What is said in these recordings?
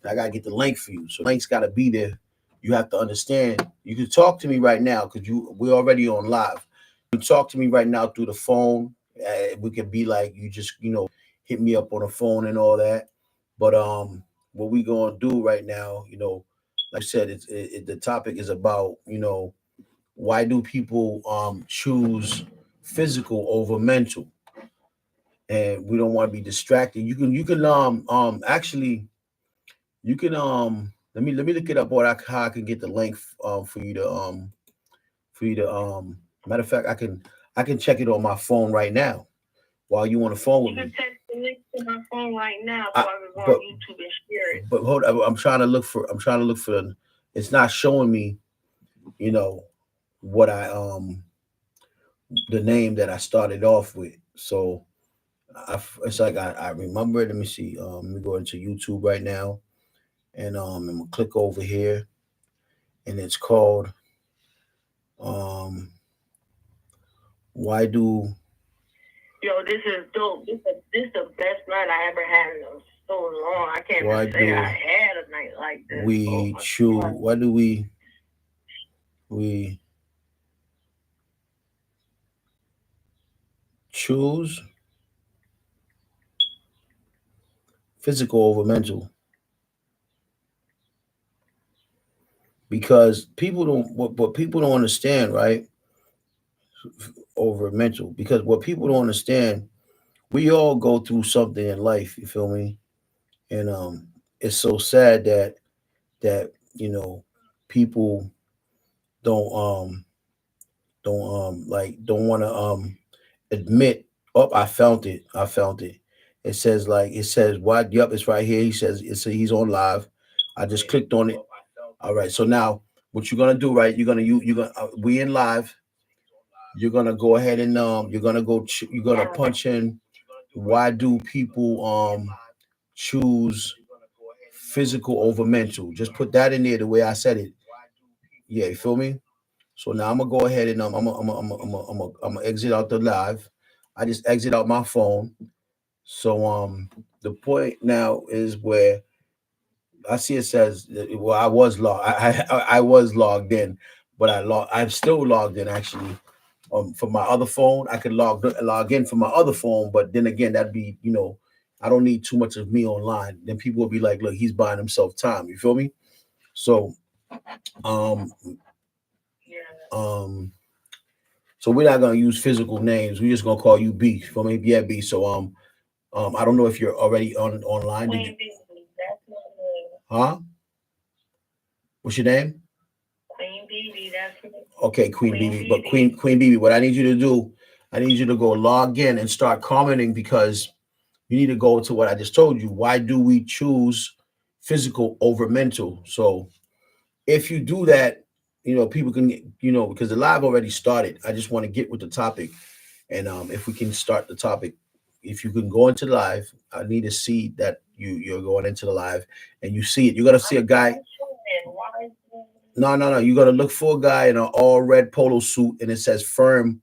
I gotta get the link for you. So the link's gotta be there. You have to understand. You can talk to me right now because we're already on live. You can talk to me right now through the phone. We could be like you just hit me up on the phone and all that. But what we gonna do right now, like I said, the topic is about why do people choose physical over mental, and we don't want to be distracted. You can actually you can let me look it up what how I can get the link for you to matter of fact I can check it on my phone right now while you on the phone with You can me. text the link to my phone right now so I, I can go on but YouTube and share it. but hold I'm trying to look for it's not showing me you know what I the name that I started off with. So it's like I remember it. Let me see. Let me go into YouTube right now, and I'm gonna click over here, and it's called um, why do Yo, this is dope. This the best night I ever had in so long. I can't even why say I do had a night like this. Oh we my choose god. why do we choose physical over mental? Because people don't what people don't understand, right? Over mental, because what people don't understand, we all go through something in life. You feel me? And it's so sad that people don't don't want to admit. Oh, I found it. It says why. Yep, it's right here. He says he's on live. I just clicked on it. All right, so now what you're gonna do, right? You're gonna we in live. You're gonna go ahead and you're gonna punch in why do people choose physical over mental. Just put that in there the way I said it. Yeah, you feel me? So now I'm gonna go ahead and I'm gonna exit out the live. I just exit out my phone. So the point now is where I see it says well I was logged I was logged in, but I'm still logged in actually. From my other phone, I could log in from my other phone, but then again, that'd be I don't need too much of me online. Then people will be like, look, he's buying himself time. You feel me? So um Yeah. um so we're not gonna use physical names. We're just gonna call you B. For me, yeah, B. So I don't know if you're already online. Did you? Queen Bee, that's my name. Huh? What's your name? Queen Bee, that's me. Okay, Queen Queen BB. But Bee. Queen BB, what I need you to do, I need you to go log in and start commenting because you need to go to what I just told you. Why do we choose physical over mental? So if you do that, people can because the live already started. I just want to get with the topic. And if we can start the topic, if you can go into the live, I need to see that you're going into the live and you see it. You're gonna see a guy. I'm trying. Why is No, no, no. You gotta look for a guy in an all red polo suit, and it says firm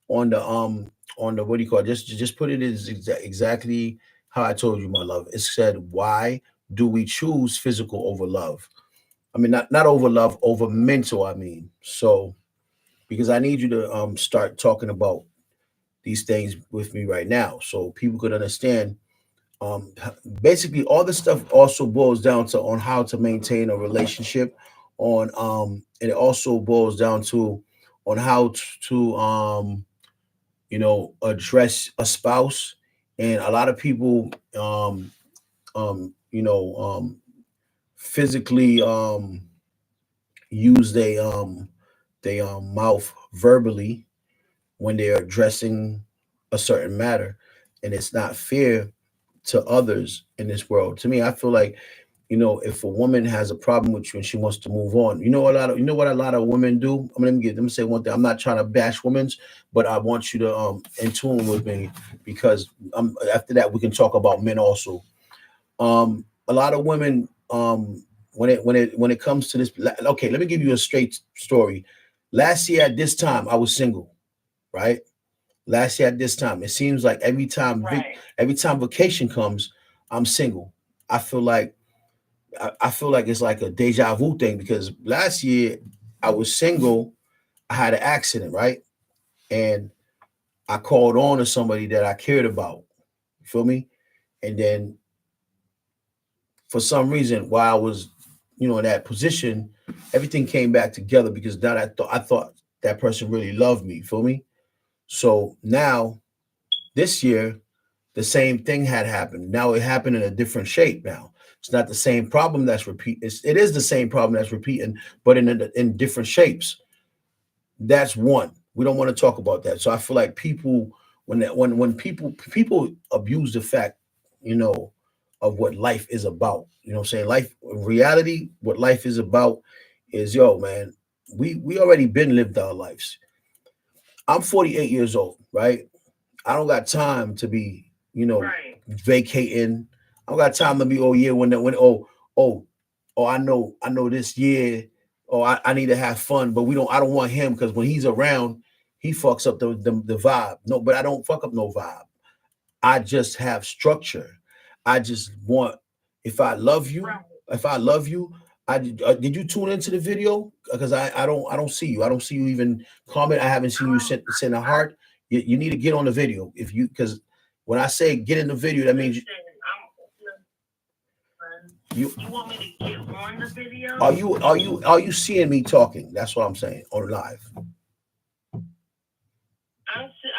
on the what do you call it? Just put it as exactly how I told you, my love. It said, "Why do we choose physical over love?" I mean, not over love, over mental. I mean, so because I need you to start talking about these things with me right now, so people could understand. Basically, all this stuff also boils down to on how to maintain a relationship, and it also boils down to on how to address a spouse. And a lot of people um you know um physically use they mouth verbally when they're addressing a certain matter, and it's not fair to others in this world. To me, I feel like if a woman has a problem with you and she wants to move on, you know what a lot of women do. Let me say one thing. I'm not trying to bash women's, but I want you to in tune with me because after that we can talk about men also. A lot of women when it comes to this. Okay, let me give you a straight story. Last year at this time, I was single, right? Last year at this time, it seems like right? every time vacation comes, I'm single. I feel like I feel like it's like a deja vu thing because last year I was single. I had an accident, right? And I called on to somebody that I cared about. You feel me? And then for some reason, while I was, in that position, everything came back together because now I thought that person really loved me. You feel me? So now this year, the same thing had happened. Now it happened in a different shape. Now it's not the same problem that's repeat. It is the same problem that's repeating, but in different shapes. That's one. We don't want to talk about that. So I feel like people when people abuse the fact, you know, of what life is about. You know what I'm saying? Life reality, what life is about is yo, man, we already been lived our lives. I'm 48 years old, right? I don't got time to be, Right. vacating. I don't got time to be, oh yeah, oh I know this year, oh I need to have fun, but I don't want him because when he's around, he fucks up the vibe. No, but I don't fuck up no vibe. I just have structure. I just want if I love you, Right. if I love you, did you tune into the video? Because I don't see you. I don't see you even comment. I haven't seen you send a heart. You need to get on the video if you because when I say get in the video, that means Listen, you you want me to get on the video? are you seeing me talking? That's what I'm saying on live.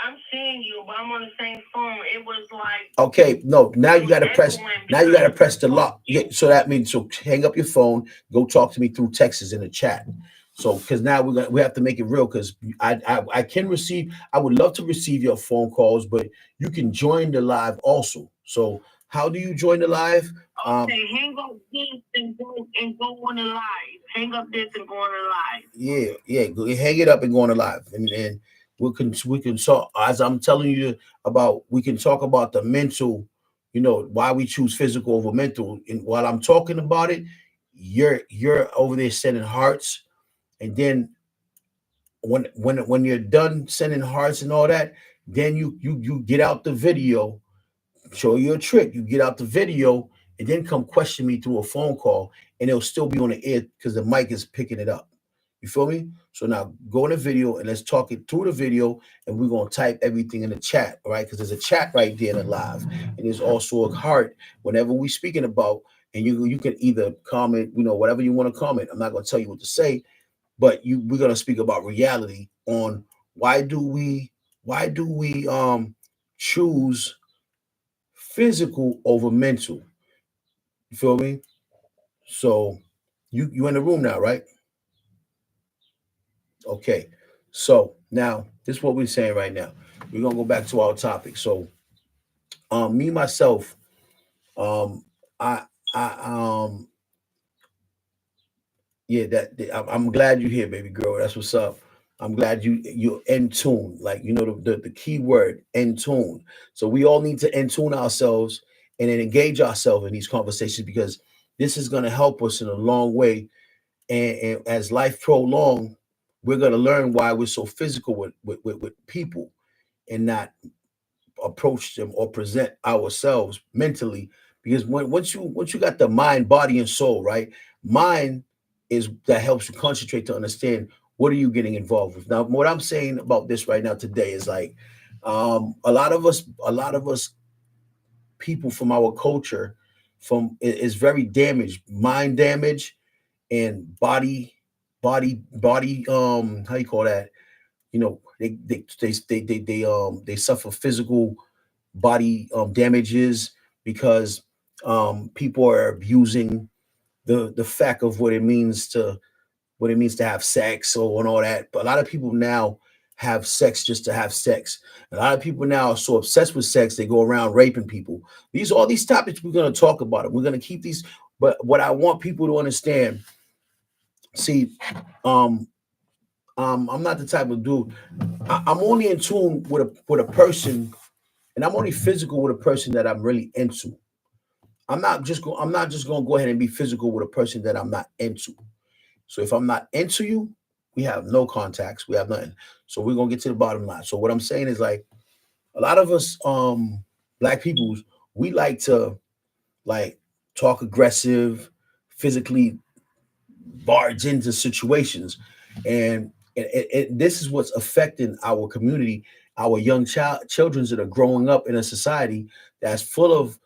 I'm seeing you, but I'm on the same phone. It was like Okay, no. Now it you was got to press. echoing Now you got to because press the lock. Yeah, so that means so hang up your phone. Go talk to me through Texas in the chat. So because now we have to make it real because I can receive. I would love to receive your phone calls, but you can join the live also. So how do you join the live? okay, hang up this and go on the live. Hang up this and go on the live. Yeah. Hang it up and go on the live, and we can talk as I'm telling you about. We can talk about the mental, why we choose physical over mental. And while I'm talking about it, you're over there sending hearts, and then when you're done sending hearts and all that, then you get out the video, show you a trick. You get out the video and then come question me through a phone call, and it'll still be on the air because the mic is picking it up. You feel me? So now go in the video and let's talk it through the video, and we're gonna type everything in the chat, all right? Because there's a chat right there in the live, and there's also a heart whenever we speaking about, and you can either comment, whatever you want to comment. I'm not gonna tell you what to say, but we're gonna speak about reality on why do we choose physical over mental. You feel me? So you in the room now, right? Okay. So now this is what we're saying right now. We're gonna go back to our topic. So me myself, um I I yeah, I'm glad you're here, baby girl. That's what's up. I'm glad you're in tune. Like the key word, in tune. So we all need to in tune ourselves and then engage ourselves in these conversations because this is going to help us in a long way. And as life prolong, we're going to learn why we're so physical with people and not approach them or present ourselves mentally because once you got the mind, body, and soul, right? Mind is that helps you concentrate to understand what are you getting involved with. Now, what I'm saying about this right now today is like a lot of us people from our culture is very damaged, mind damage and body how you call that? They suffer physical body damages because people are abusing the fact of what it means to have sex and all that. But a lot of people now have sex just to have sex. A lot of people now are so obsessed with sex they go around raping people. All these topics we're going to talk about it. We're going to keep these. But what I want people to understand, see, um, I'm not the type of dude. I'm only in tune with a person, and I'm only physical with a person that I'm really into. I'm not just going to go ahead and be physical with a person that I'm not into. So if I'm not into you, we have no contacts. We have nothing. So we're gonna get to the bottom line. So what I'm saying is like a lot of us black people, we like to like talk aggressive, physically barge into situations, and this is what's affecting our community, our young children that are growing up in a society that's full of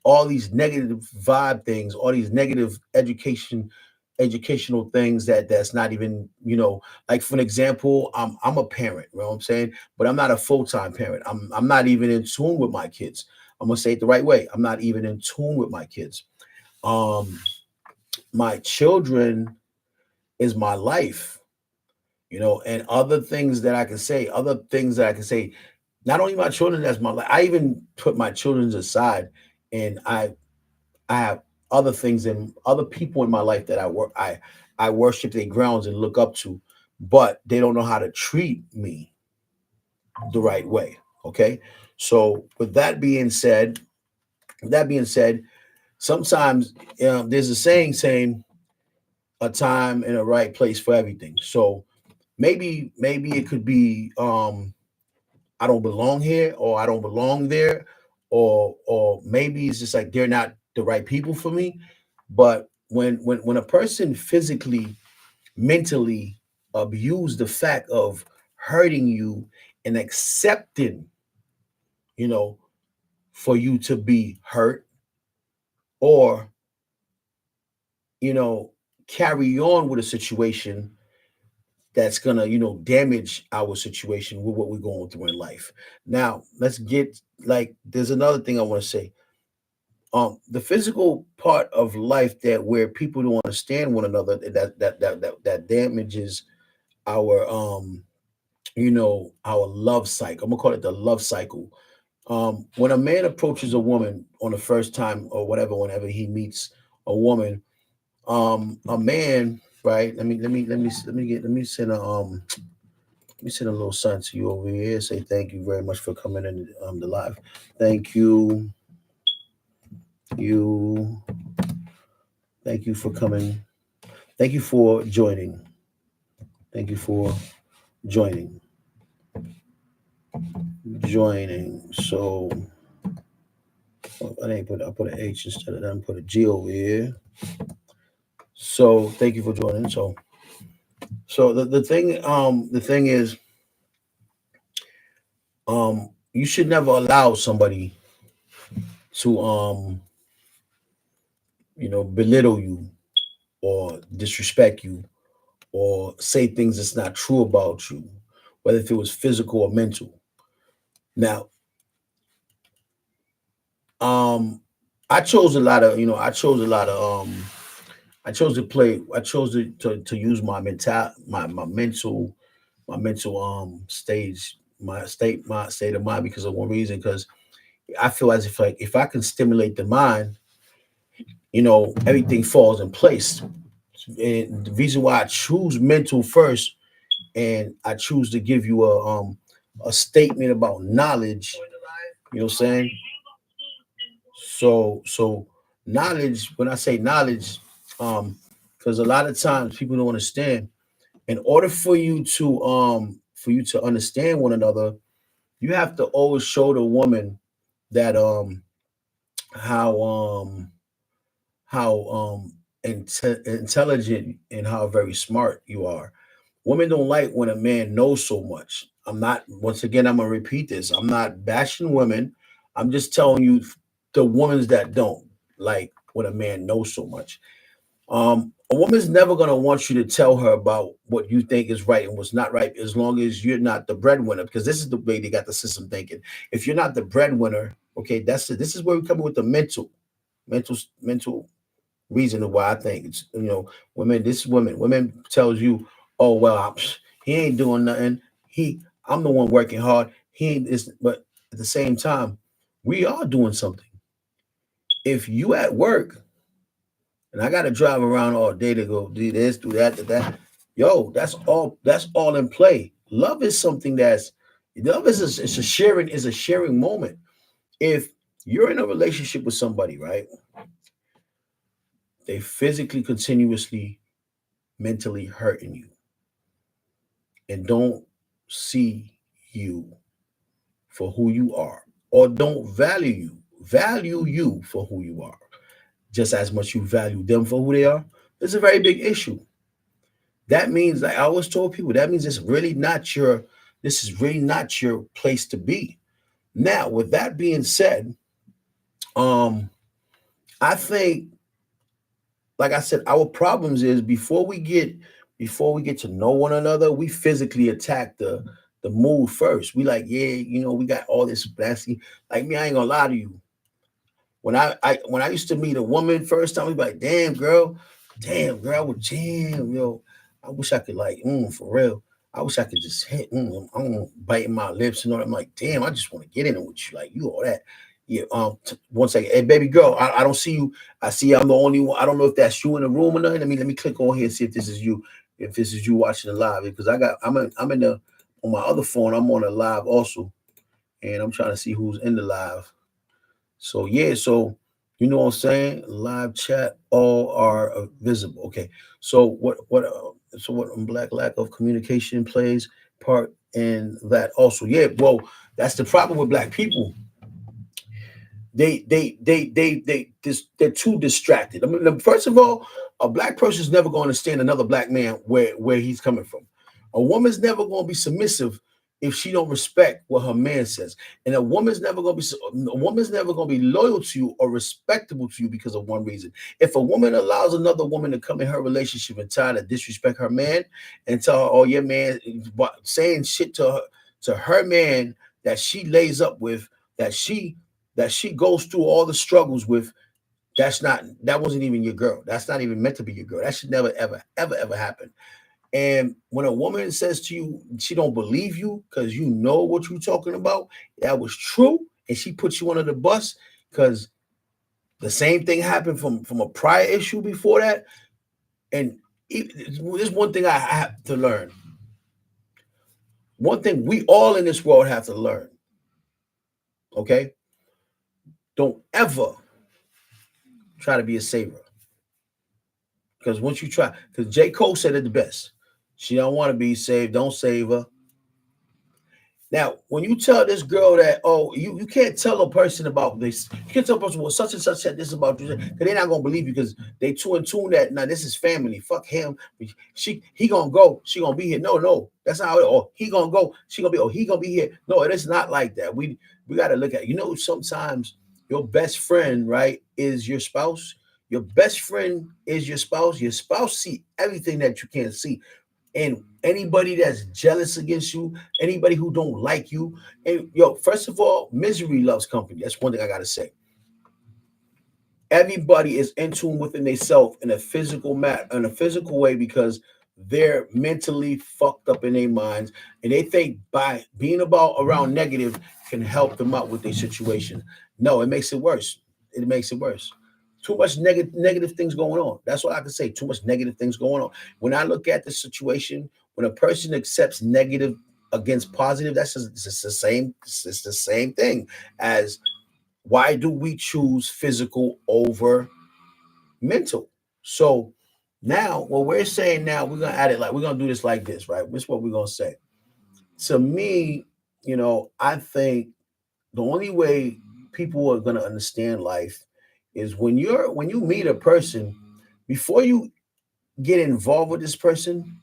all these negative vibe things, all these negative educational things that's not even, like for an example, I'm a parent, you know what I'm saying? But I'm not a full-time parent. I'm not even in tune with my kids. I'm gonna say it the right way. I'm not even in tune with my kids. Um my children is my life, and other things that I can say, not only my children as my life, I even put my children's aside, and I have other things and other people in my life that I worship their grounds and look up to, but they don't know how to treat me the right way. Okay. So with that being said, sometimes there's a saying a time and a right place for everything. So maybe it could be I don't belong here, or I don't belong there, or maybe it's just like they're not the right people for me. But when a person physically, mentally abuse the fact of hurting you and accepting, you know, for you to be hurt, or you know, carry on with a situation that's gonna, damage our situation with what we're going through in life. Now, let's get like there's another thing I want to say. The physical part of life that where people don't understand one another, that damages our our love cycle. I'm gonna call it the love cycle. When a man approaches a woman on the first time or whatever, whenever he meets a woman, a man, right? Let me send a let me send a little sign to you over here. Say thank you very much for coming in the live. Thank you, you, thank you for coming. Thank you for joining. Thank you for joining. Joining. So I didn't put an H instead of that. I put a G over here. So thank you for joining. So the thing is, you should never allow somebody to belittle you or disrespect you or say things that's not true about you, whether if it was physical or mental. Now, um, I chose to play. I chose to use my mental my state of mind because of one reason. Because I feel as if like if I can stimulate the mind, everything falls in place. And the reason why I choose mental first, and I choose to give you a statement about knowledge. You know what I'm saying? So knowledge. When I say knowledge, because a lot of times people don't understand. In order for you to understand one another, you have to always show the woman that how intelligent and how very smart you are. Women don't like when a man knows so much. Once again, I'm gonna repeat this. I'm not bashing women. I'm just telling you the women that don't like when a man knows so much. A woman's never gonna want you to tell her about what you think is right and what's not right, as long as you're not the breadwinner. Because this is the way they got the system thinking. If you're not the breadwinner, okay, that's it. This is where we come with the mental reason of why I think it's women. This women tells you, oh well, he ain't doing nothing. I'm the one working hard. He ain't this, but at the same time, we are doing something. If you at work and I got to drive around all day to go do this, do that, do that. Yo, that's all. That's all in play. Love it's a sharing moment. If you're in a relationship with somebody, right? They physically, continuously, mentally hurting you and don't see you for who you are, or don't value you for who you are. just as much you value them for who they are, it's a very big issue. That means, like I always told people, that means this is really not your place to be. Now, with that being said, um, I think, like I said, our problems is before we get to know one another, we physically attack the mood first. We like, yeah, we got all this blasting. Like me, I ain't gonna lie to you. When I used to meet a woman first time, we be like, damn girl, with jam, I wish I could like, for real. I wish I could just hit, I'm biting my lips and all that. I'm like, damn, I just want to get in it with you, like you all that. Yeah, 1 second, hey baby girl, I don't see you. I see I'm the only one. I don't know if that's you in the room or not. Let me click on here and see if this is you. If this is you watching the live, because I'm in the on my other phone. I'm on a live also, and I'm trying to see who's in the live. So yeah, so you know what I'm saying? Live chat, all are visible. Okay. So what black lack of communication plays part in that also. Yeah, well, that's the problem with black people. They're too distracted. I mean, first of all, a black person is never going to understand another black man where he's coming from. A woman's never going to be submissive if she don't respect what her man says, and a woman's never going to be loyal to you or respectable to you because of one reason. If a woman allows another woman to come in her relationship and try to disrespect her man and tell her, "Oh, your man," saying shit to her man that she lays up with, that she goes through all the struggles with, that wasn't even your girl. That's not even meant to be your girl. That should never ever happen. And when a woman says to you she don't believe you because you know what you're talking about, that was true, and she puts you under the bus because the same thing happened from a prior issue before that. And there's one thing I have to learn. One thing we all in this world have to learn. Okay, don't ever try to be a saver. Because once you try, because J. Cole said it the best. She don't want to be saved, don't save her. Now, when you tell this girl that, oh, you can't tell a person about this. You can't tell a person, well, such and such said this about you, because they're not gonna believe you because they too in tune that now this is family. Fuck him. He gonna go, she gonna be here. No, that's not how it, oh, he gonna go, she gonna be, oh, he gonna be here. No, it is not like that. We gotta look at, sometimes your best friend, right, is your spouse. Your best friend is your spouse. Your spouse see everything that you can't see. And anybody that's jealous against you, anybody who don't like you, and first of all, misery loves company. That's one thing I gotta say. Everybody is in tune within themselves in in a physical way, because they're mentally fucked up in their minds, and they think by being about around negative can help them out with their situation. No, it makes it worse. It makes it worse. Too much negative things going on. That's what I can say. Too much negative things going on. When I look at the situation, when a person accepts negative against positive, it's the same. It's the same thing as, why do we choose physical over mental? So now, what we're saying now, we're gonna add it, like we're gonna do this like this, right? This is what we're gonna say. To me, I think the only way people are gonna understand life is when you meet a person, before you get involved with this person,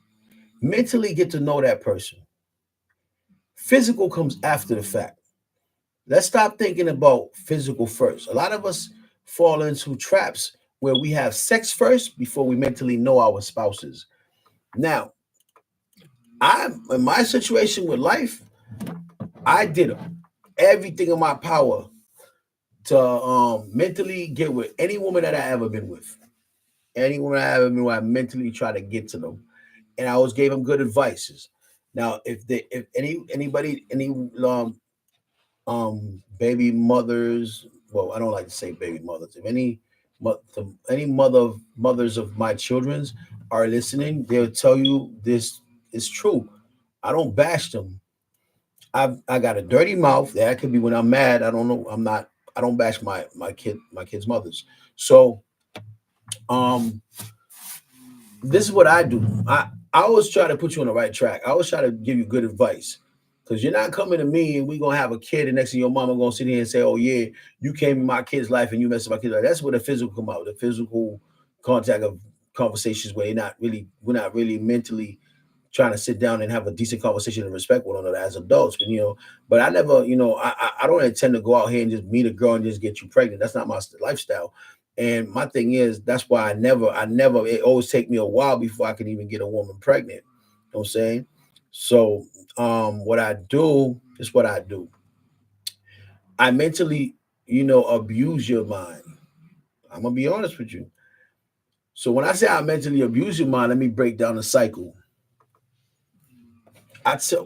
mentally get to know that person. Physical comes after the fact. Let's stop thinking about physical first. A lot of us fall into traps where we have sex first before we mentally know our spouses. Now, I'm in my situation with life, I did everything in my power to mentally get with any woman that I ever been with. Any woman I ever been with, I mentally try to get to them. And I always gave them good advices. Now, if any baby mothers, well, I don't like to say baby mothers, if any mothers of my children's are listening, they'll tell you this is true. I don't bash them. I got a dirty mouth. That could be when I'm mad. I don't know. I don't bash my kids' mothers. So um this is what I do. I always try to put you on the right track. I always try to give you good advice. Because you're not coming to me and we're gonna have a kid, and next thing your mama gonna sit here and say, "Oh yeah, you came in my kid's life and you messed up my kid's life." That's where the physical come out, the physical contact of conversations where we're not really mentally trying to sit down and have a decent conversation and respect one another as adults. But I never, I don't intend to go out here and just meet a girl and just get you pregnant. That's not my lifestyle. And my thing is, that's why it always take me a while before I can even get a woman pregnant. You know what I'm saying? So, what I do is what I do. I mentally, abuse your mind. I'm gonna be honest with you. So when I say I mentally abuse your mind, let me break down the cycle.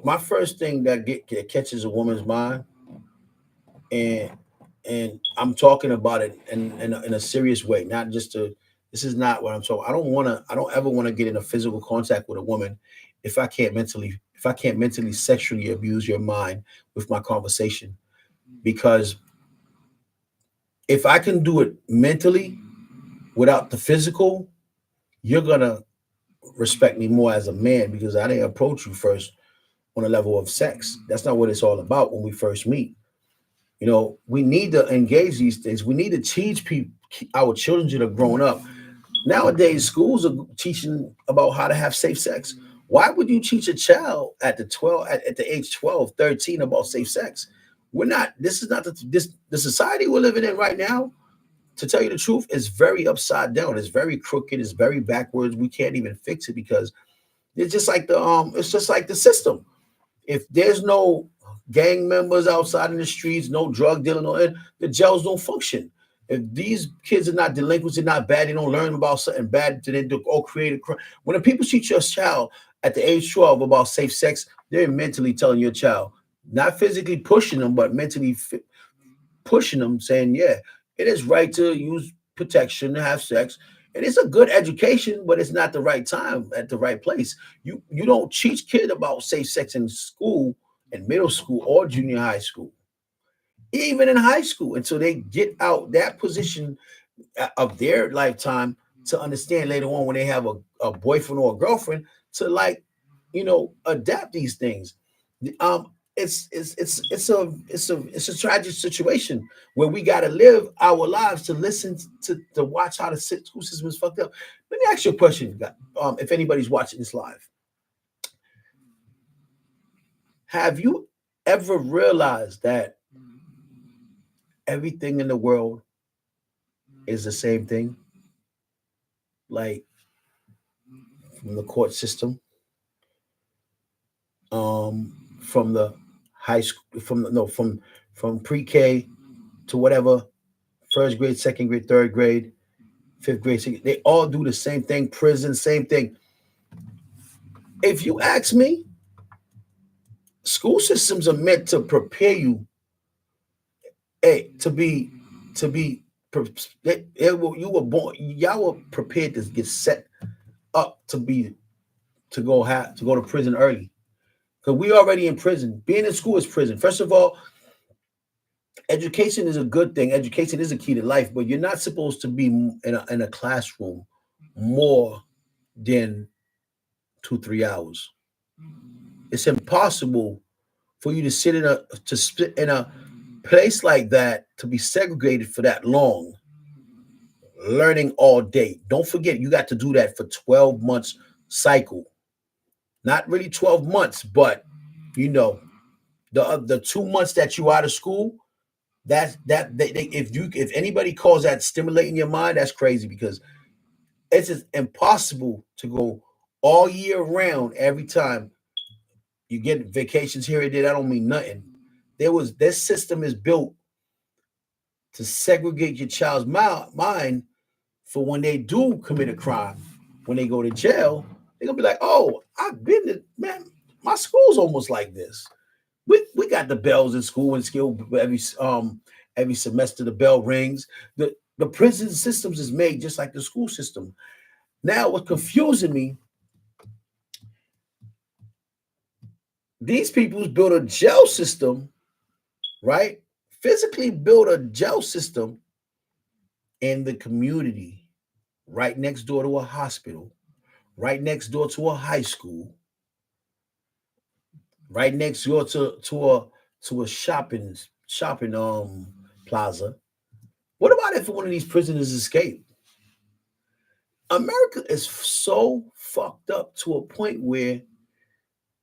My first thing that catches a woman's mind, and I'm talking about it in a serious way, not just to. This is not what I'm talking. I don't ever want to get in a physical contact with a woman if I can't mentally sexually abuse your mind with my conversation. Because if I can do it mentally without the physical, you're gonna respect me more as a man because I didn't approach you first on a level of sex. That's not what it's all about when we first meet. We need to engage these things. We need to teach people, our children that are growing up. Nowadays, schools are teaching about how to have safe sex. Why would you teach a child at the age 12, 13 about safe sex? We're not, this is not the society we're living in right now. To tell you the truth, is very upside down. It's very crooked. It's very backwards. We can't even fix it because it's just like the system. If there's no gang members outside in the streets, no drug dealing, the jails don't function. If these kids are not delinquents, they're not bad, they don't learn about something bad, they do all create a crime. When the people teach your child at the age 12 about safe sex, they're mentally telling your child, not physically pushing them, but mentally pushing them, saying, yeah, it is right to use protection to have sex. And it's a good education, but it's not the right time at the right place. You don't teach kid about safe sex in school, in middle school or junior high school, even in high school, until they get out that position of their lifetime to understand later on when they have a boyfriend or a girlfriend to adapt these things. It's a tragic situation where we got to live our lives to listen to watch how the school system is fucked up. Let me ask you a question, if anybody's watching this live. Have you ever realized that everything in the world is the same thing? Like from the court system, from the high school, from the, no, from pre-K to whatever, first grade, second grade, third grade, fifth grade, they all do the same thing. Prison, same thing. If you ask me, school systems are meant to prepare you, to be, to be. You were born. Y'all were prepared to get set up to go to prison early because we already in prison. Being in school is prison. First of all, education is a good thing. Education is a key to life, but you're not supposed to be in a classroom more than 2 3 hours. It's impossible for you to sit to sit in a place like that to be segregated for that long, learning all day. Don't forget, you got to do that for 12 months cycle. Not really 12 months, but you know, the 2 months that you out of school, if anybody calls that stimulating your mind, that's crazy because it's just impossible to go all year round every time you get vacations here and there. That don't mean nothing. This system is built to segregate your child's mind for when they do commit a crime. When they go to jail, they're gonna be like, "Oh, I've been to man. My school's almost like this. We got the bells in school and skill every semester the bell rings. The prison systems is made just like the school system. Now, what's confusing me, these people's built a jail system, right? Physically built a jail system in the community, right next door to a hospital, right next door to a high school, right next door to a shopping plaza. What about if one of these prisoners escaped? America is so fucked up to a point where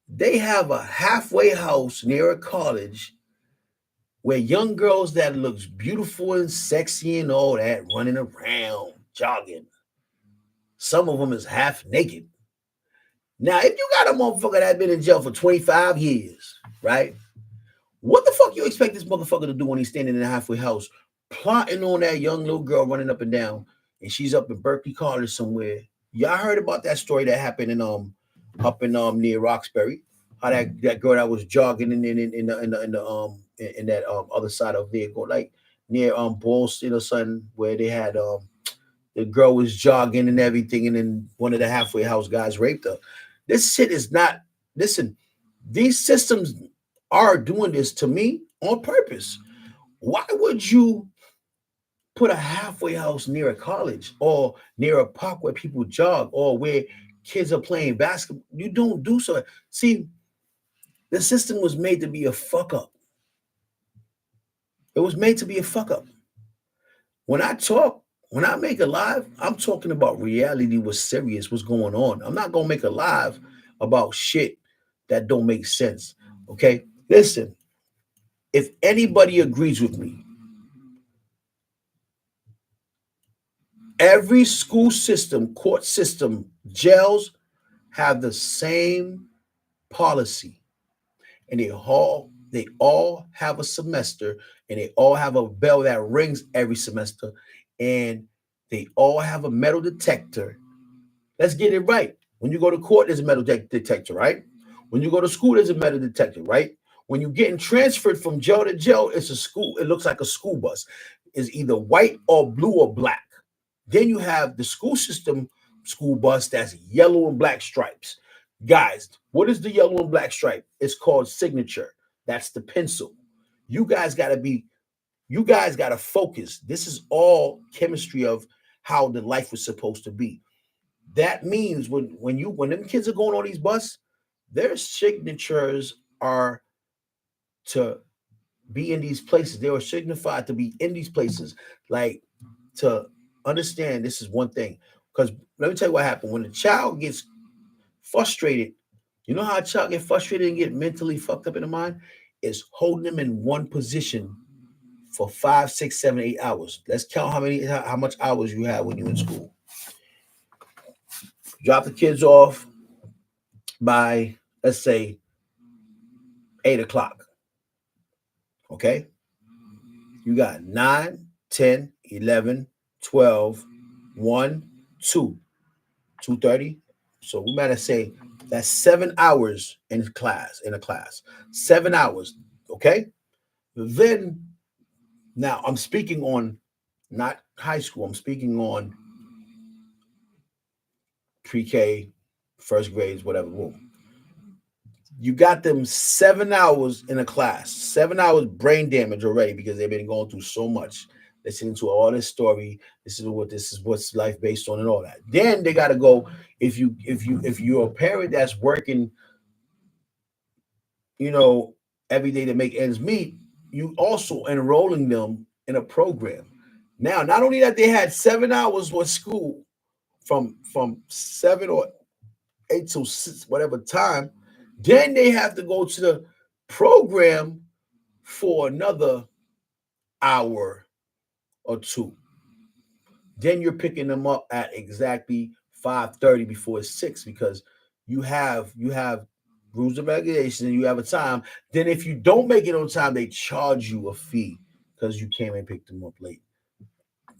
they have a halfway house near a college where young girls that looks beautiful and sexy and all that running around jogging. Some of them is half naked. Now, if you got a motherfucker that been in jail for 25 years, right? What the fuck you expect this motherfucker to do when he's standing in a halfway house, plotting on that young little girl running up and down, and she's up in Berkeley College somewhere? Y'all heard about that story that happened in up in near Roxbury? How that girl that was jogging in that other side of the vehicle, like near Boston or something, where they had the girl was jogging and everything, and then one of the halfway house guys raped her. This shit is not. Listen, these systems are doing this to me on purpose. Why would you put a halfway house near a college or near a park where people jog or where kids are playing basketball? You don't do so. See, the system was made to be a fuck up. It was made to be a fuck up. When I talk, when I make a live, I'm talking about reality, what's serious, what's going on. I'm not gonna make a live about shit that don't make sense. Okay, listen. If anybody agrees with me, every school system, court system, jails have the same policy, and they all have a semester, and they all have a bell that rings every semester, and they all have a metal detector. Let's get it right. When you go to court, there's a metal detector, right? When you go to school, there's a metal detector, right? When you're getting transferred from jail to jail, it's a school. It looks like a school bus. It's either white or blue or black. Then you have the school system school bus that's yellow and black stripes. Guys, what is the yellow and black stripe? It's called signature. That's the pencil. You guys got to be, you guys got to focus. This is all chemistry of how the life was supposed to be. That means when them kids are going on these bus, their signatures are to be in these places. They were signified to be in these places. Like, to understand, this is one thing. Because let me tell you what happened. When a child gets frustrated, you know how a child get frustrated and get mentally fucked up in the mind? Is holding them in one position for 5, 6, 7, 8 hours. Let's count how much hours you have when you're in school. Drop the kids off by, let's say, 8 o'clock. Okay? You got 9, 10, 11, 12, 1, 2, 2:30. So we might say that's 7 hours in a class. 7 hours. Okay? Then now I'm speaking on not high school, I'm speaking on pre-K, first grades, whatever. Boom. You got them 7 hours in a class, 7 hours brain damage already because they've been going through so much, listening to all this story. This is what's life based on and all that. Then they got to go. If you're a parent that's working, you know, every day to make ends meet, you also enrolling them in a program. Now, not only that they had 7 hours with school from 7 or 8 to 6, whatever time, then they have to go to the program for another hour or two. Then you're picking them up at exactly 5:30 before 6 because you have rules and regulations and you have a time. Then if you don't make it on time, they charge you a fee because you came and picked them up late.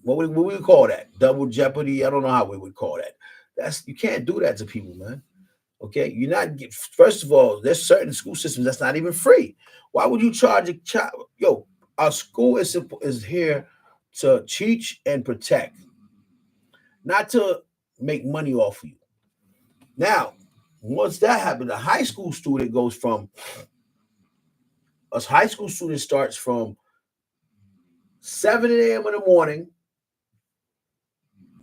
What we call that? Double jeopardy? I don't know how we would call that. That's, you can't do that to people, man. Okay, you're not. First of all, there's certain school systems that's not even free. Why would you charge a child? Yo, our school is here to teach and protect, not to make money off of you. Now, once that happens, a high school student goes from a high school student starts from 7 a.m. in the morning.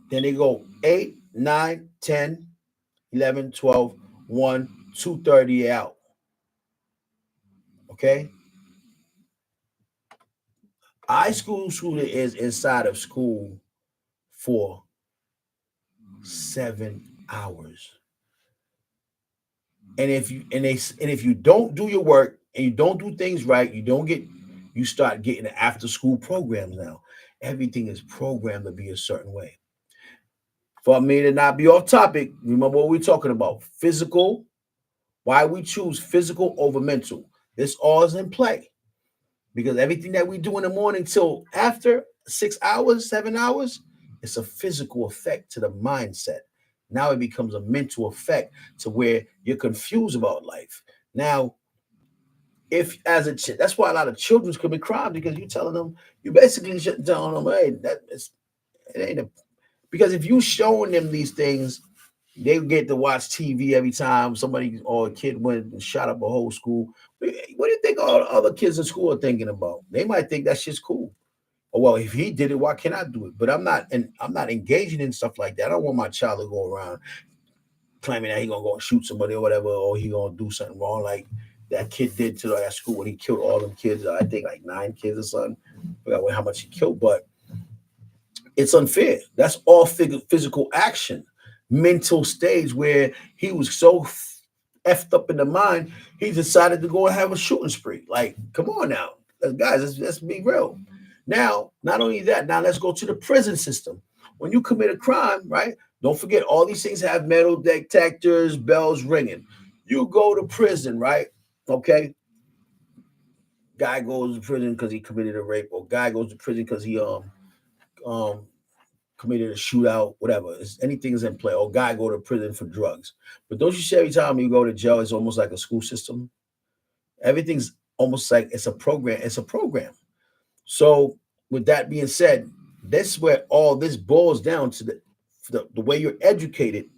Then they go 8, 9, 10, 11, 12, 1, 2:30 out. Okay, school is inside of school for 7 hours. And if you don't do your work and you don't do things right, you start getting after school programs now. Everything is programmed to be a certain way. For me to not be off topic, remember what we're talking about. Physical, why we choose physical over mental. This all is in play. Because everything that we do in the morning till after 6 hours, 7 hours, it's a physical effect to the mindset. Now it becomes a mental effect to where you're confused about life. Now, if as a that's why a lot of children commit crime because you're telling them, you basically telling them, hey, it ain't a, because if you showing them these things, they get to watch TV every time somebody or a kid went and shot up a whole school. What do you think all the other kids in school are thinking about? They might think that shit's cool. Oh, well, if he did it, why can't I do it? But I'm not engaging in stuff like that. I don't want my child to go around claiming that he gonna go and shoot somebody or whatever, or he gonna do something wrong like that kid did to that school when he killed all them kids. I think like 9 kids or something. I forgot how much he killed, but it's unfair. That's all physical action, mental stage where he was so effed up in the mind, he decided to go and have a shooting spree. Like, come on now, guys, let's be real. Now, not only that, now let's go to the prison system. When you commit a crime, right? Don't forget all these things have metal detectors, bells ringing. You go to prison, right? Okay. Guy goes to prison because he committed a rape, or guy goes to prison because he um committed a shootout, whatever. Anything is in play. Or guy go to prison for drugs. But don't you see every time you go to jail, it's almost like a school system? Everything's almost like it's a program. It's a program. So with that being said, that's where all this boils down to the way you're educated.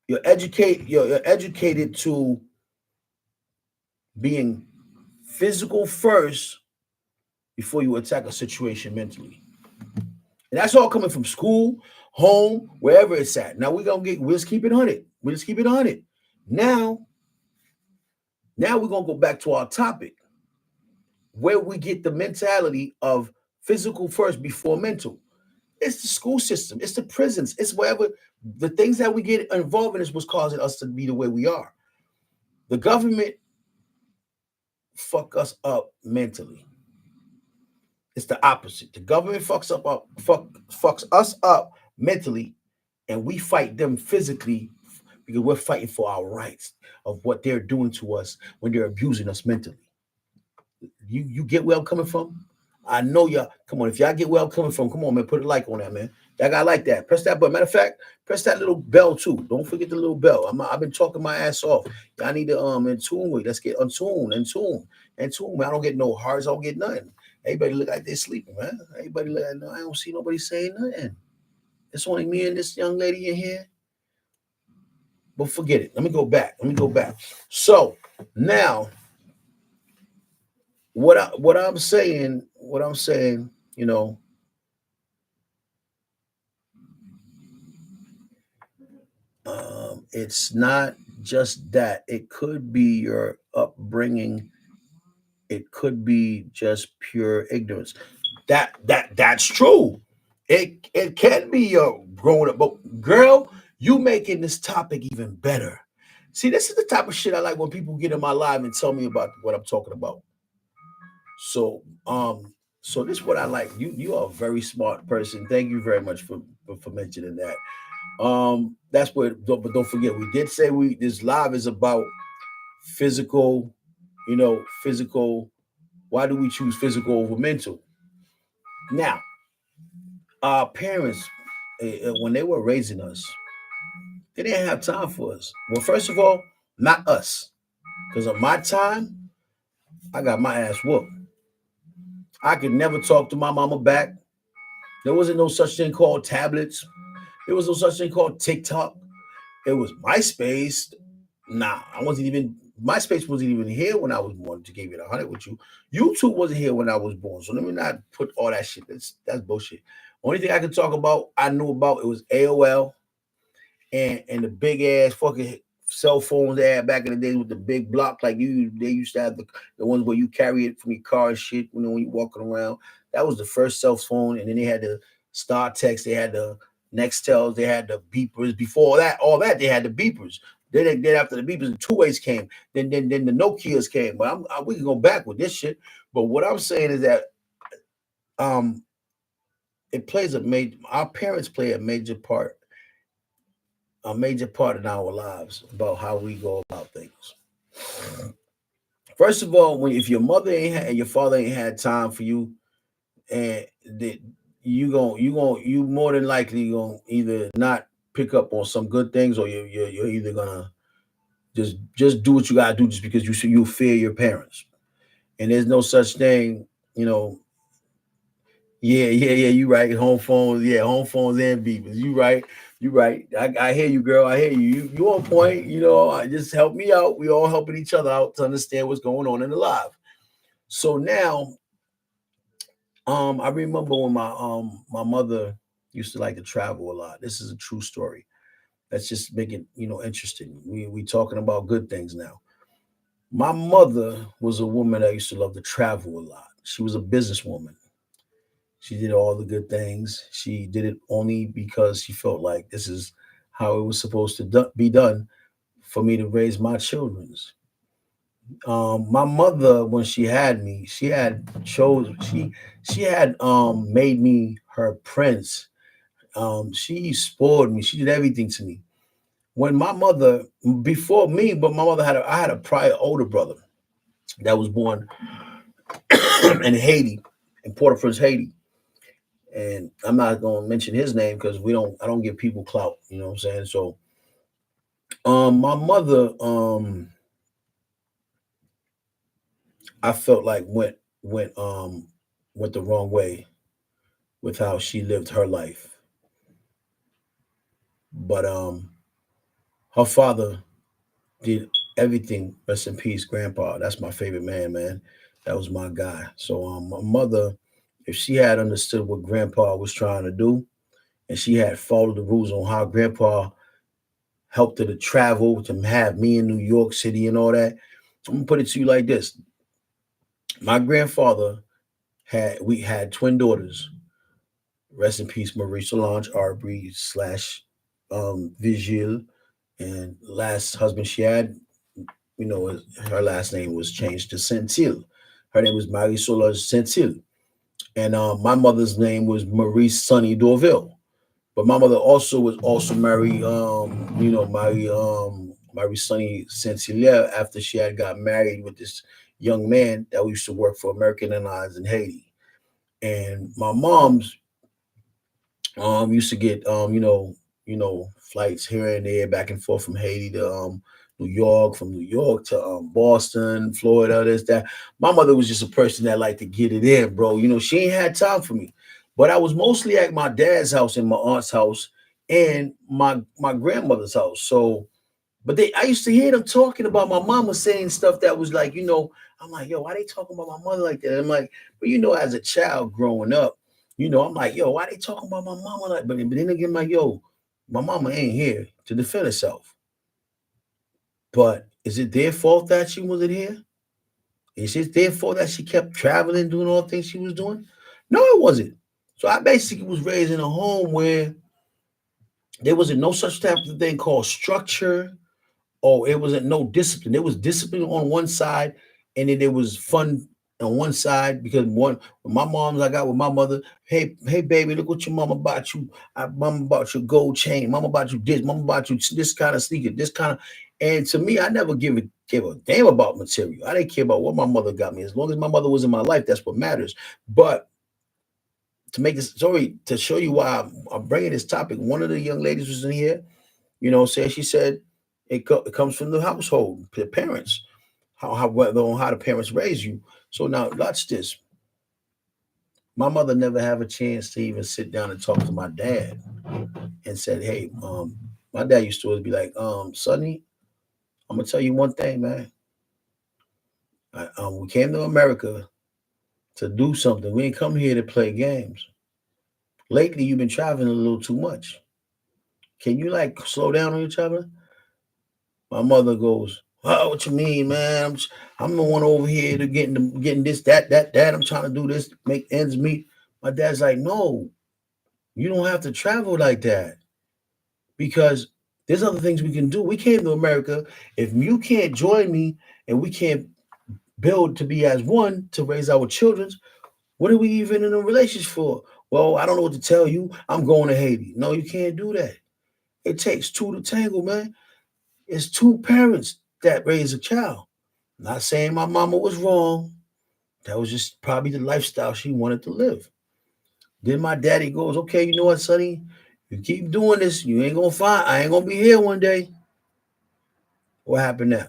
You're educated to being physical first before you attack a situation mentally. And that's all coming from school, home, wherever it's at. Now we'll just keep it 100. We'll just keep it 100. Now we're gonna go back to our topic, where we get the mentality of physical first before mental. It's the school system, it's the prisons, it's wherever the things that we get involved in is what's causing us to be the way we are. The government fuck us up mentally. It's the opposite. The government fucks us up mentally, and we fight them physically because we're fighting for our rights of what they're doing to us when they're abusing us mentally. You get where I'm coming from? I know y'all. Come on, if y'all get where I'm coming from, come on, man, put a like on that, man. Y'all got like that. Press that button. Matter of fact, press that little bell too. Don't forget the little bell. I've been talking my ass off. Y'all need to in tune with. Let's get in tune, man. I don't get no hearts. I don't get nothing. Everybody look like they're sleeping, man. Everybody look like, no, I don't see nobody saying nothing. It's only me and this young lady in here. But forget it. Let me go back. So now what I'm saying, you know, it's not just that. It could be your upbringing. It could be just pure ignorance. That's true. It can be your growing up, but girl, you making this topic even better. See, this is the type of shit I like when people get in my live and tell me about what I'm talking about. So, so this is what I like. You are a very smart person. Thank you very much for mentioning that. That's what. But don't forget, we did say we this live is about physical. Physical. Why do we choose physical over mental? Now, our parents, when they were raising us, they didn't have time for us. Well, first of all, not us, because of my time, I got my ass whooped. I could never talk to my mama back. There wasn't no such thing called tablets. There was no such thing called TikTok. It was MySpace. Nah, I wasn't even. MySpace wasn't even here when I was born. To give it 100 with you, YouTube wasn't here when I was born. So let me not put all that shit. That's bullshit. Only thing I could talk about, I knew about it was AOL and the big ass fucking cell phones they had back in the days with the big block, like they used to have the ones where you carry it from your car and shit, when you're walking around. That was the first cell phone, and then they had the Star Text, they had the Nextels, they had the beepers. Before that, all that they had the beepers. Then after the beepers, the two ways came. Then the Nokia's came. But we can go back with this shit. But what I'm saying is that um it plays a major. Our parents play a major part in our lives about how we go about things. First of all, when if your mother ain't and your father ain't had time for you, and that you more than likely gonna either not pick up on some good things, or you're either gonna just do what you gotta do just because you fear your parents. And there's no such thing, you know. Yeah. You right. Home phones, yeah, home phones and beepers. You right. You right. I hear you, girl. I hear you. You on point. Just help me out. We all helping each other out to understand what's going on in the life. So now, I remember when my mother used to like to travel a lot. This is a true story. Let's just make it, interesting. We talking about good things now. My mother was a woman that used to love to travel a lot. She was a businesswoman. She did all the good things. She did it only because she felt like this is how it was supposed to be done for me to raise my children's. My mother, when she had me, she had made me her prince. She spoiled me. She did everything to me. When my mother, before me, but my mother I had a prior older brother that was born in Haiti, in Port-au-Prince, Haiti. And I'm not going to mention his name because I don't give people clout. You know what I'm saying? So, my mother, I felt like went the wrong way with how she lived her life. But her father did everything. Rest in peace, Grandpa. That's my favorite man, man. That was my guy. So, my mother, if she had understood what Grandpa was trying to do, and she had followed the rules on how Grandpa helped her to travel, to have me in New York City and all that. I'm gonna put it to you like this: my grandfather we had twin daughters. Rest in peace, Marie Solange Arbery slash Vigil, and last husband she had, her last name was changed to Centil. Her name was Marie Solange Centil, and my mother's name was Marie Sonny Dorville. But my mother also married, Marie Sonny Saint-Hilaire after she had got married with this young man that used to work for American Airlines in Haiti. And my mom's used to get flights here and there back and forth from Haiti to New York, from New York to Boston, Florida, this, that. My mother was just a person that liked to get it in, bro. She ain't had time for me. But I was mostly at my dad's house and my aunt's house and my grandmother's house. So, but I used to hear them talking about my mama saying stuff that was like, I'm like, yo, why they talking about my mother like that? I'm like, but as a child growing up, I'm like, yo, why they talking about my mama like? But then again, I'm like, yo, my mama ain't here to defend herself. But is it their fault that she wasn't here? Is it their fault that she kept traveling, doing all the things she was doing? No, it wasn't. So I basically was raised in a home where there wasn't no such type of thing called structure. Oh, it wasn't no discipline. There was discipline on one side, and then there was fun on one side because when my mom's I got with my mother. Hey, baby, look what your mama bought you. Mama bought you gold chain. Mama bought you this. Mama bought you this kind of sneaker. This kind of. And to me, I never gave a damn about material. I didn't care about what my mother got me. As long as my mother was in my life, that's what matters. But to make this story to show you why I'm bringing this topic, one of the young ladies was in here. She said it comes from the household, the parents, how the parents raise you. So now watch this. My mother never have a chance to even sit down and talk to my dad and said, "Hey, my dad used to always be like, Sonny, I'm gonna tell you one thing, man. We came to America to do something. We ain't come here to play games. Lately, you've been traveling a little too much. Can you like slow down on each other?" My mother goes, "Oh, what you mean, man? I'm the one over here to getting this, that. I'm trying to do this, make ends meet." My dad's like, "No, you don't have to travel like that because there's other things we can do. We came to America. If you can't join me and we can't build to be as one to raise our children, what are we even in a relationship for?" "Well, I don't know what to tell you. I'm going to Haiti." "No, you can't do that. It takes two to tangle, man. It's two parents that raise a child." Not saying my mama was wrong. That was just probably the lifestyle she wanted to live. Then my daddy goes, "Okay, you know what, Sonny? You keep doing this, you ain't gonna find. I ain't gonna be here one day." What happened now?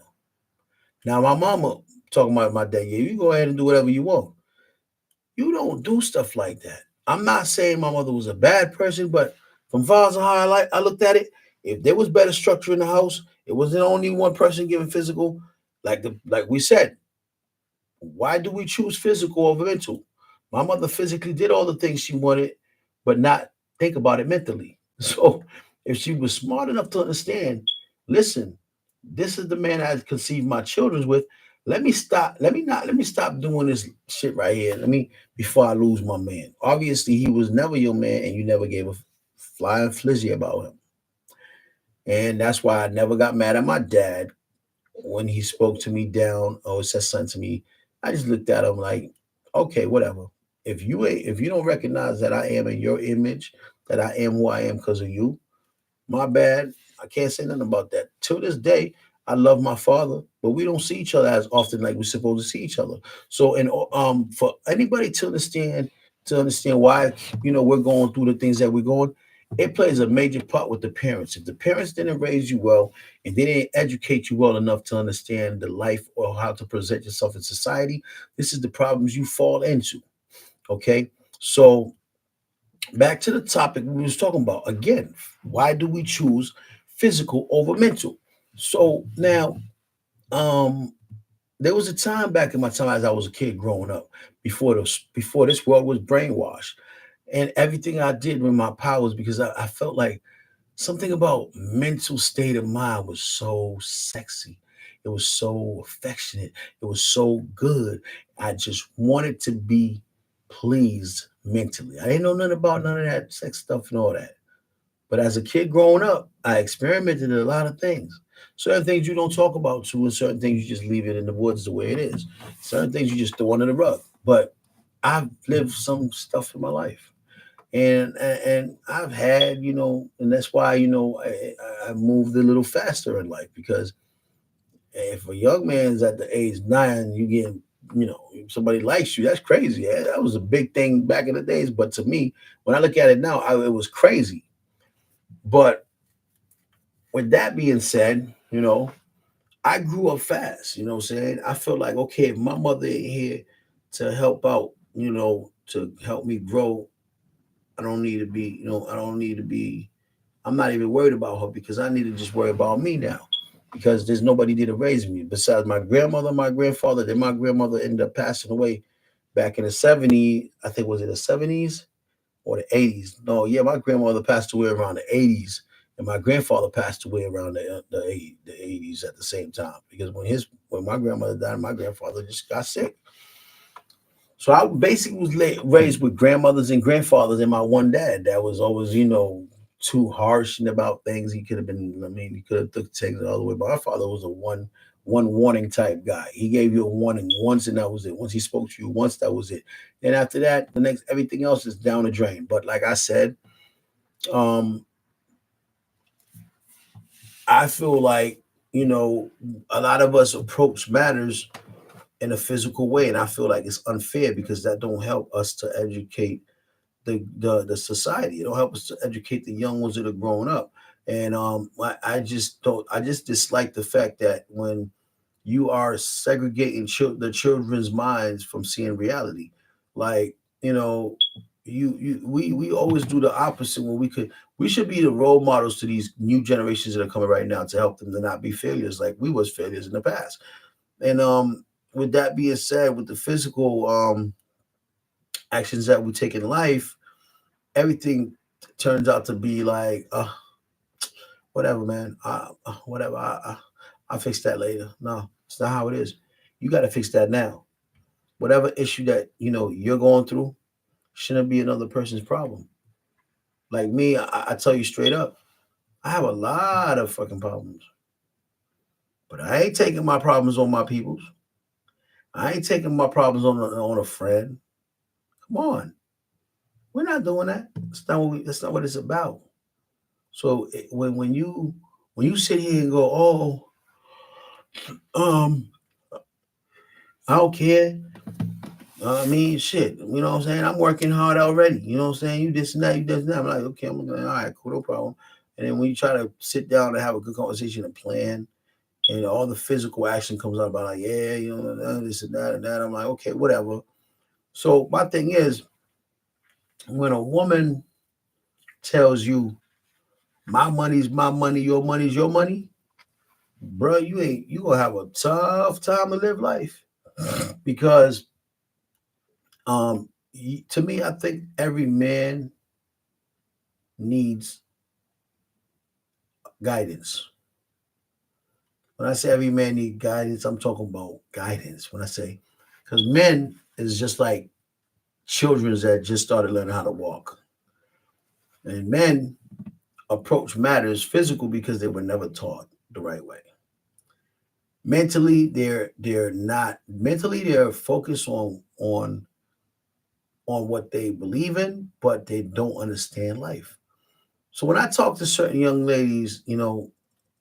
Now my mama talking about my dad. "Yeah, you go ahead and do whatever you want." You don't do stuff like that. I'm not saying my mother was a bad person, but from far as how I looked at it, if there was better structure in the house, it wasn't only one person giving physical. Like we said, why do we choose physical over mental? My mother physically did all the things she wanted, but not think about it mentally. So if she was smart enough to understand, listen, this is the man I conceived my children with. Let me stop. Let me stop doing this shit right here. Let me before I lose my man. Obviously, he was never your man, and you never gave a flying flizzy about him. And that's why I never got mad at my dad when he spoke to me down or said something to me. I just looked at him like, okay, whatever. If you don't recognize that I am in your image, that I am who I am because of you, my bad. I can't say nothing about that. Till this day, I love my father, but we don't see each other as often like we're supposed to see each other. So, and for anybody to understand why we're going through the things that we're going, it plays a major part with the parents. If the parents didn't raise you well and they didn't educate you well enough to understand the life or how to present yourself in society, this is the problems you fall into. Okay, so back to the topic we was talking about again. Why do we choose physical over mental? So now, um there was a time back in my time as I was a kid growing up, before this world was brainwashed, and everything I did with my powers because I felt like something about mental state of mind was so sexy. It was so affectionate. It was so good. I just wanted to be pleased mentally. I didn't know nothing about none of that sex stuff and all that. But as a kid growing up, I experimented in a lot of things. Certain things you don't talk about too, and certain things you just leave it in the woods the way it is. Certain things you just throw under the rug. But I've lived some stuff in my life, and I've had, and that's why I moved a little faster in life because if a young man's at the age 9, you get, somebody likes you, that's crazy. Yeah, that was a big thing back in the days, but to me, when I look at it now, it was crazy. But with that being said, I grew up fast. You know what I'm saying? I feel like, okay, if my mother ain't here to help out, to help me grow, I don't need to be, I don't need to be, I'm not even worried about her because I need to just worry about me now because there's nobody there to raise me besides my grandmother, my grandfather. Then my grandmother ended up passing away back in the 70s. I think, was it the 70s or the 80s? No, yeah, my grandmother passed away around the 80s. And my grandfather passed away around the 80s at the same time because when my grandmother died, my grandfather just got sick. So I basically was raised with grandmothers and grandfathers and my one dad that was always, too harsh and about things. He could have been, I mean, he could have took things the other way. But my father was a one warning type guy. He gave you a warning once and that was it. Once he spoke to you once, that was it. And after that, the next everything else is down the drain. But like I said, um, I feel like, a lot of us approach matters in a physical way. And I feel like it's unfair because that don't help us to educate the society. It'll help us to educate the young ones that are growing up. And I just don't. I just dislike the fact that when you are segregating the children's minds from seeing reality, like we always do the opposite when we should be the role models to these new generations that are coming right now to help them to not be failures like we was failures in the past. And with that being said, with the physical actions that we take in life, everything turns out to be like whatever, man. Whatever. I'll fix that later. No, it's not how it is. You got to fix that now. Whatever issue that you're going through shouldn't be another person's problem. Like me, I tell you straight up, I have a lot of fucking problems, but I ain't taking my problems on my peoples. I ain't taking my problems on a friend. Come on, we're not doing that. That's not what it's about. So when you sit here and go, oh, um, I don't care. I mean, shit. You know what I'm saying? I'm working hard already. You know what I'm saying? You this and that, you this and that. I'm like, okay, I'm like, all right, cool, no problem. And then when you try to sit down and have a good conversation and plan, and all the physical action comes out about like, yeah, this and that. I'm like, okay, whatever. So my thing is, when a woman tells you, my money's my money, your money's your money, bro, you gonna have a tough time to live life because to me, I think every man needs guidance. When I say every man needs guidance, I'm talking about guidance. When I say, because men is just like children that just started learning how to walk, and men approach matters physical because they were never taught the right way. Mentally, they're not mentally they're focused on what they believe in, but they don't understand life. So when I talk to certain young ladies,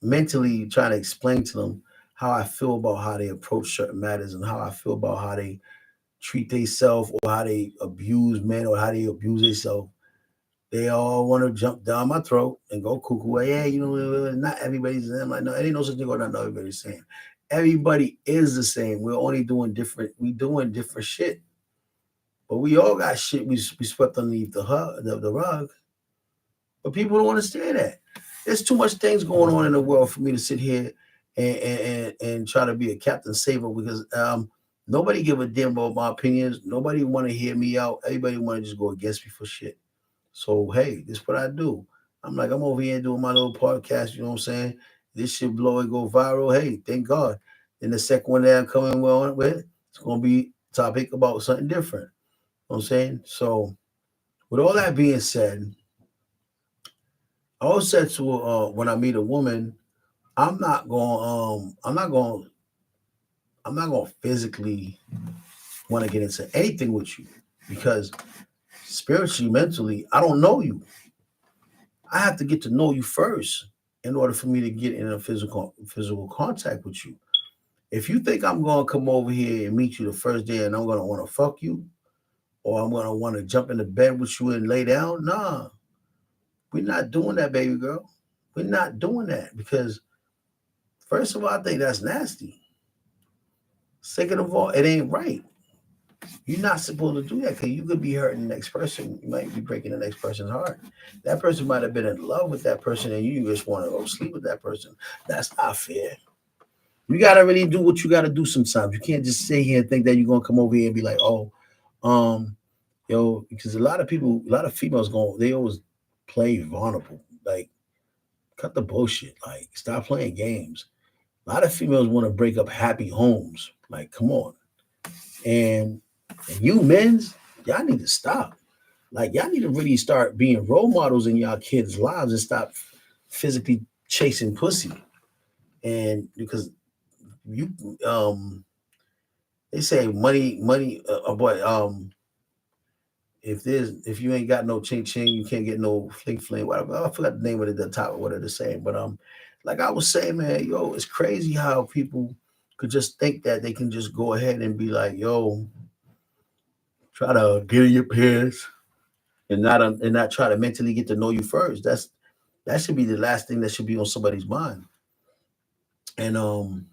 mentally trying to explain to them how I feel about how they approach certain matters and how I feel about how they treat themselves or how they abuse men or how they abuse themselves, they all want to jump down my throat and go cuckoo. Yeah, not everybody's the same. I'm like, no, it ain't no such thing as not everybody's the same. Everybody is the same. We're only doing different. We doing different shit, but we all got shit we swept underneath the rug. But people don't understand that. There's too much things going on in the world for me to sit here and try to be a Captain Saver because nobody give a damn about my opinions. Nobody want to hear me out. Everybody want to just go against me for shit. So hey, this is what I do. I'm over here doing my little podcast. You know what I'm saying? This shit blow and go viral. Hey, thank God. Then the second one that I'm coming on with, it's gonna be topic about something different. You know what I'm saying? So with all that being said, I always said to when I meet a woman, I'm not going I'm not going to physically want to get into anything with you because spiritually, mentally, I don't know you. I have to get to know you first in order for me to get in a physical contact with you. If you think I'm going to come over here and meet you the first day and I'm going to want to fuck you or I'm going to want to jump in the bed with you and lay down, nah. We're not doing that, baby girl. We're not doing that because first of all, I think that's nasty. Second of all, it ain't right. You're not supposed to do that because you could be hurting the next person. You might be breaking the next person's heart. That person might have been in love with that person and you just want to go sleep with that person. That's not fair. You gotta really do what you gotta do sometimes. You can't just sit here and think that you're gonna come over here and be like, oh, um, because a lot of people, a lot of females they always play vulnerable. Like, cut the bullshit. Like, stop playing games. A lot of females want to break up happy homes. Like, come on. And you men's, y'all need to stop. Like, y'all need to really start being role models in y'all kids' lives and stop physically chasing pussy. And because you they say money but if you ain't got no ching ching, you can't get no fling fling, whatever. I forgot the name of the topic, what it is saying. But like I was saying, man, yo, it's crazy how people could just think that they can just go ahead and be like, yo, try to get in your pants and not try to mentally get to know you first. That should be the last thing that should be on somebody's mind. And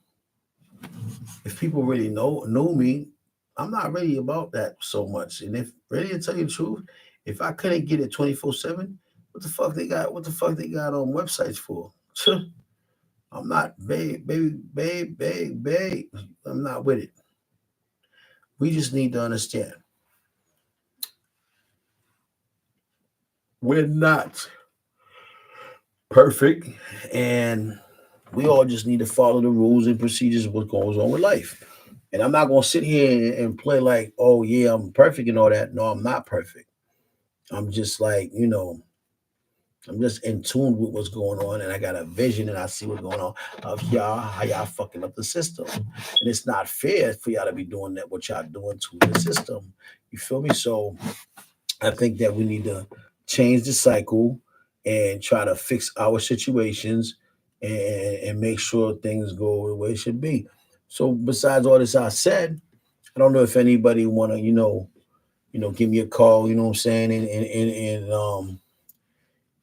if people really know me, I'm not really about that so much. And if really to tell you the truth, if I couldn't get it 24/7, what the fuck they got on websites for? I'm not babe. I'm not with it. We just need to understand we're not perfect and We all just need to follow the rules and procedures of what goes on with life. And I'm not gonna sit here and play like, oh yeah, I'm perfect and all that. No, I'm not perfect. I'm just like, I'm just in tune with what's going on, and I got a vision, and I see what's going on of y'all, how y'all fucking up the system, and it's not fair for y'all to be doing that. What y'all doing to the system? You feel me? So I think that we need to change the cycle and try to fix our situations and make sure things go the way it should be. So besides all this I said, I don't know if anybody wanna, give me a call, you know what I'm saying,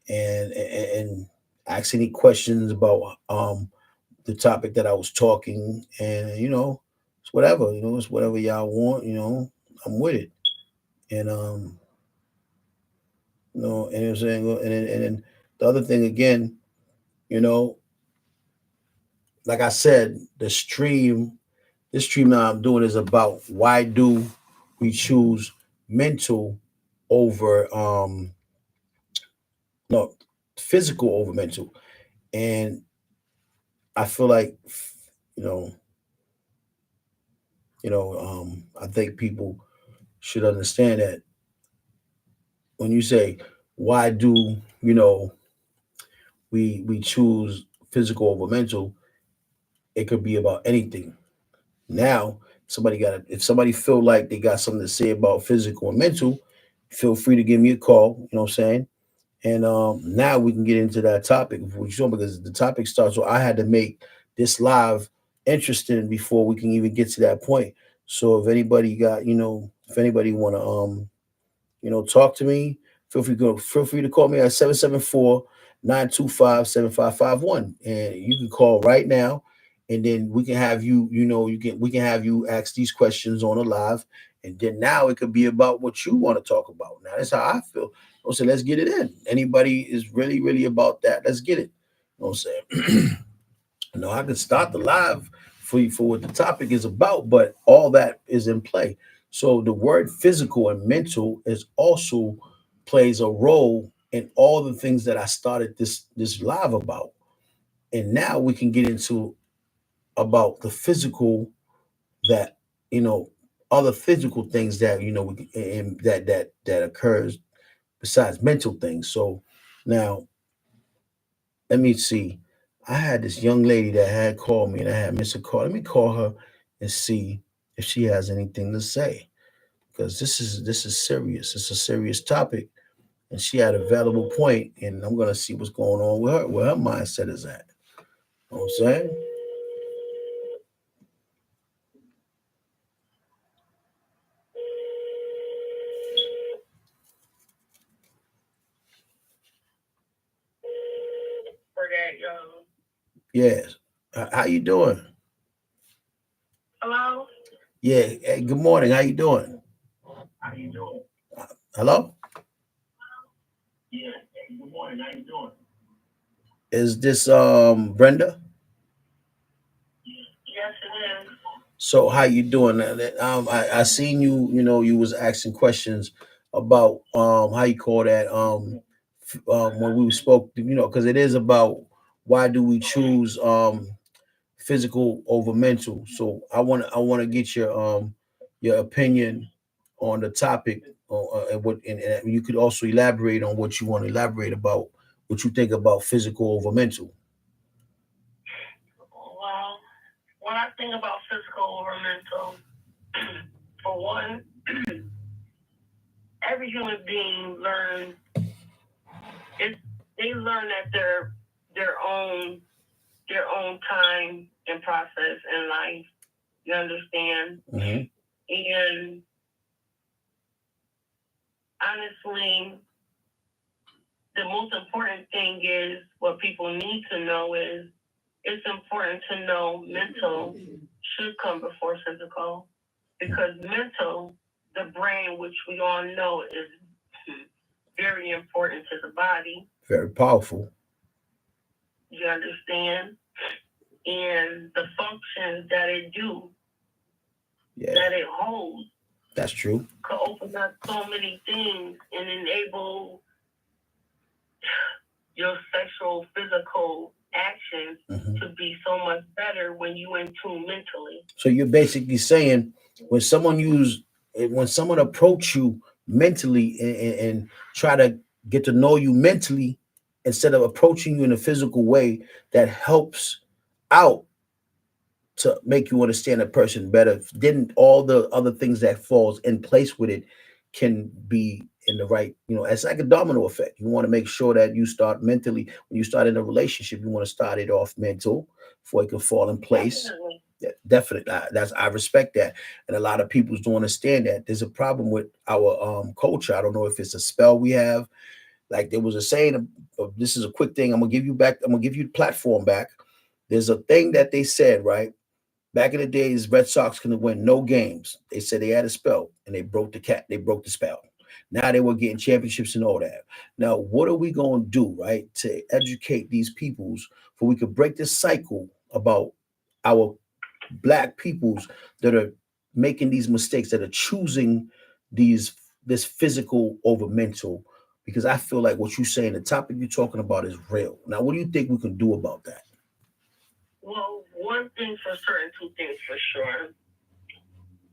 and ask any questions about the topic that I was talking, and it's whatever, it's whatever y'all want, I'm with it. And and I'm saying, and then the other thing again, you know, like I said, this stream that I'm doing is about why do we choose mental over no physical over mental. And I feel like you know, I think people should understand that when you say why do we choose physical over mental, it could be about anything. Now, if somebody feel like they got something to say about physical and mental, feel free to give me a call. You know what I'm saying? And now we can get into that topic because the topic starts. So I had to make this live interesting before we can even get to that point. So if anybody want to talk to me, feel free to call me at 774-925-7551, and you can call right now, and then we can have we can have you ask these questions on a live, and then now it could be about what you want to talk about. Now that's how I feel. So let's get it in. Anybody is really, really about that, let's get it. You know what I'm saying? I can start the live for you for what the topic is about, but all that is in play. So the word physical and mental is also plays a role in all the things that I started this live about. And now we can get into about the physical that other physical things that and that occurs besides mental things. So now let me see. I had this young lady that had called me and I had missed a call. Let me call her and see if she has anything to say. Because this is serious. It's a serious topic. And she had a valuable point, and I'm gonna see what's going on with her, where her mindset is at. You know what I'm saying? For that, yo. Yes. How you doing? Hello? Yeah. Hey, good morning. How you doing? How you doing? Hello? Yeah. Hey, good morning. How you doing? Is this Brenda? Yes, it is. So how you doing? I seen you. You was asking questions about how you call that when we spoke. Because it is about why do we choose physical over mental. So I want to get your opinion on the topic, and you could also elaborate on what you want to elaborate about, what you think about physical over mental. Well, when I think about physical over mental, for one, every human being learns it. They learn at their own their own time and process in life. You understand? Hmm. And honestly, the most important thing is what people need to know is it's important to know mental should come before physical because mental, the brain, which we all know is very important to the body. Very powerful. You understand? And the functions that it do, Yeah, that it holds, that's true. could open up so many things and enable your sexual, physical actions Mhm. to be so much better when you in tune mentally. So you're basically saying when someone approach you mentally and try to get to know you mentally instead of approaching you in a physical way that helps out to make you understand a person better, then all the other things that falls in place with it can be in the right, it's like a domino effect. You want to make sure that you start mentally when you start in a relationship, you want to start it off mental before it can fall in place. Definitely. Yeah, definitely. I respect that, and a lot of people don't understand that. There's a problem with our culture. I don't know if it's a spell we have. Like there was a saying. This is a quick thing. I'm gonna give you back. I'm gonna give you the platform back. There's a thing that they said, right? Back in the days, Red Sox couldn't win no games. They said they had a spell, and they broke the spell. Now they were getting championships and all that. Now, what are we going to do, right, to educate these peoples for we could break this cycle about our black peoples that are making these mistakes, that are choosing this physical over mental? Because I feel like what you're saying, the topic you're talking about is real. Now, what do you think we can do about that? Well, one thing for certain, two things for sure.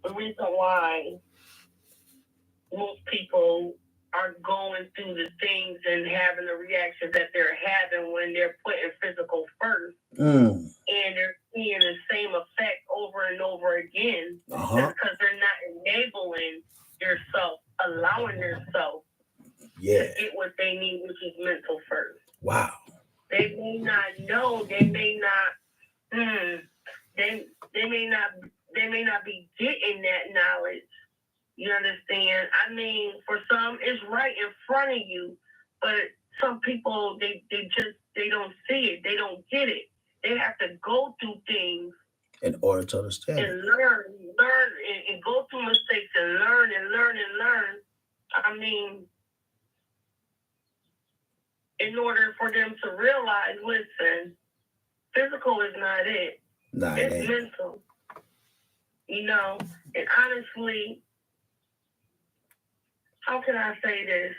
The reason why most people are going through the things and having the reactions that they're having when they're putting physical first, and they're seeing the same effect over and over again, because they're not enabling yourself, allowing yourself to get what they need, which is mental first. Wow. They may not know. They may not. They may not be getting that knowledge. You understand? I mean, for some, it's right in front of you, but some people they don't see it. They don't get it. They have to go through things in order to understand and learn, and go through mistakes and learn and learn and learn. I mean, in order for them to realize, listen, physical is not it. It's mental. And honestly, how can I say this?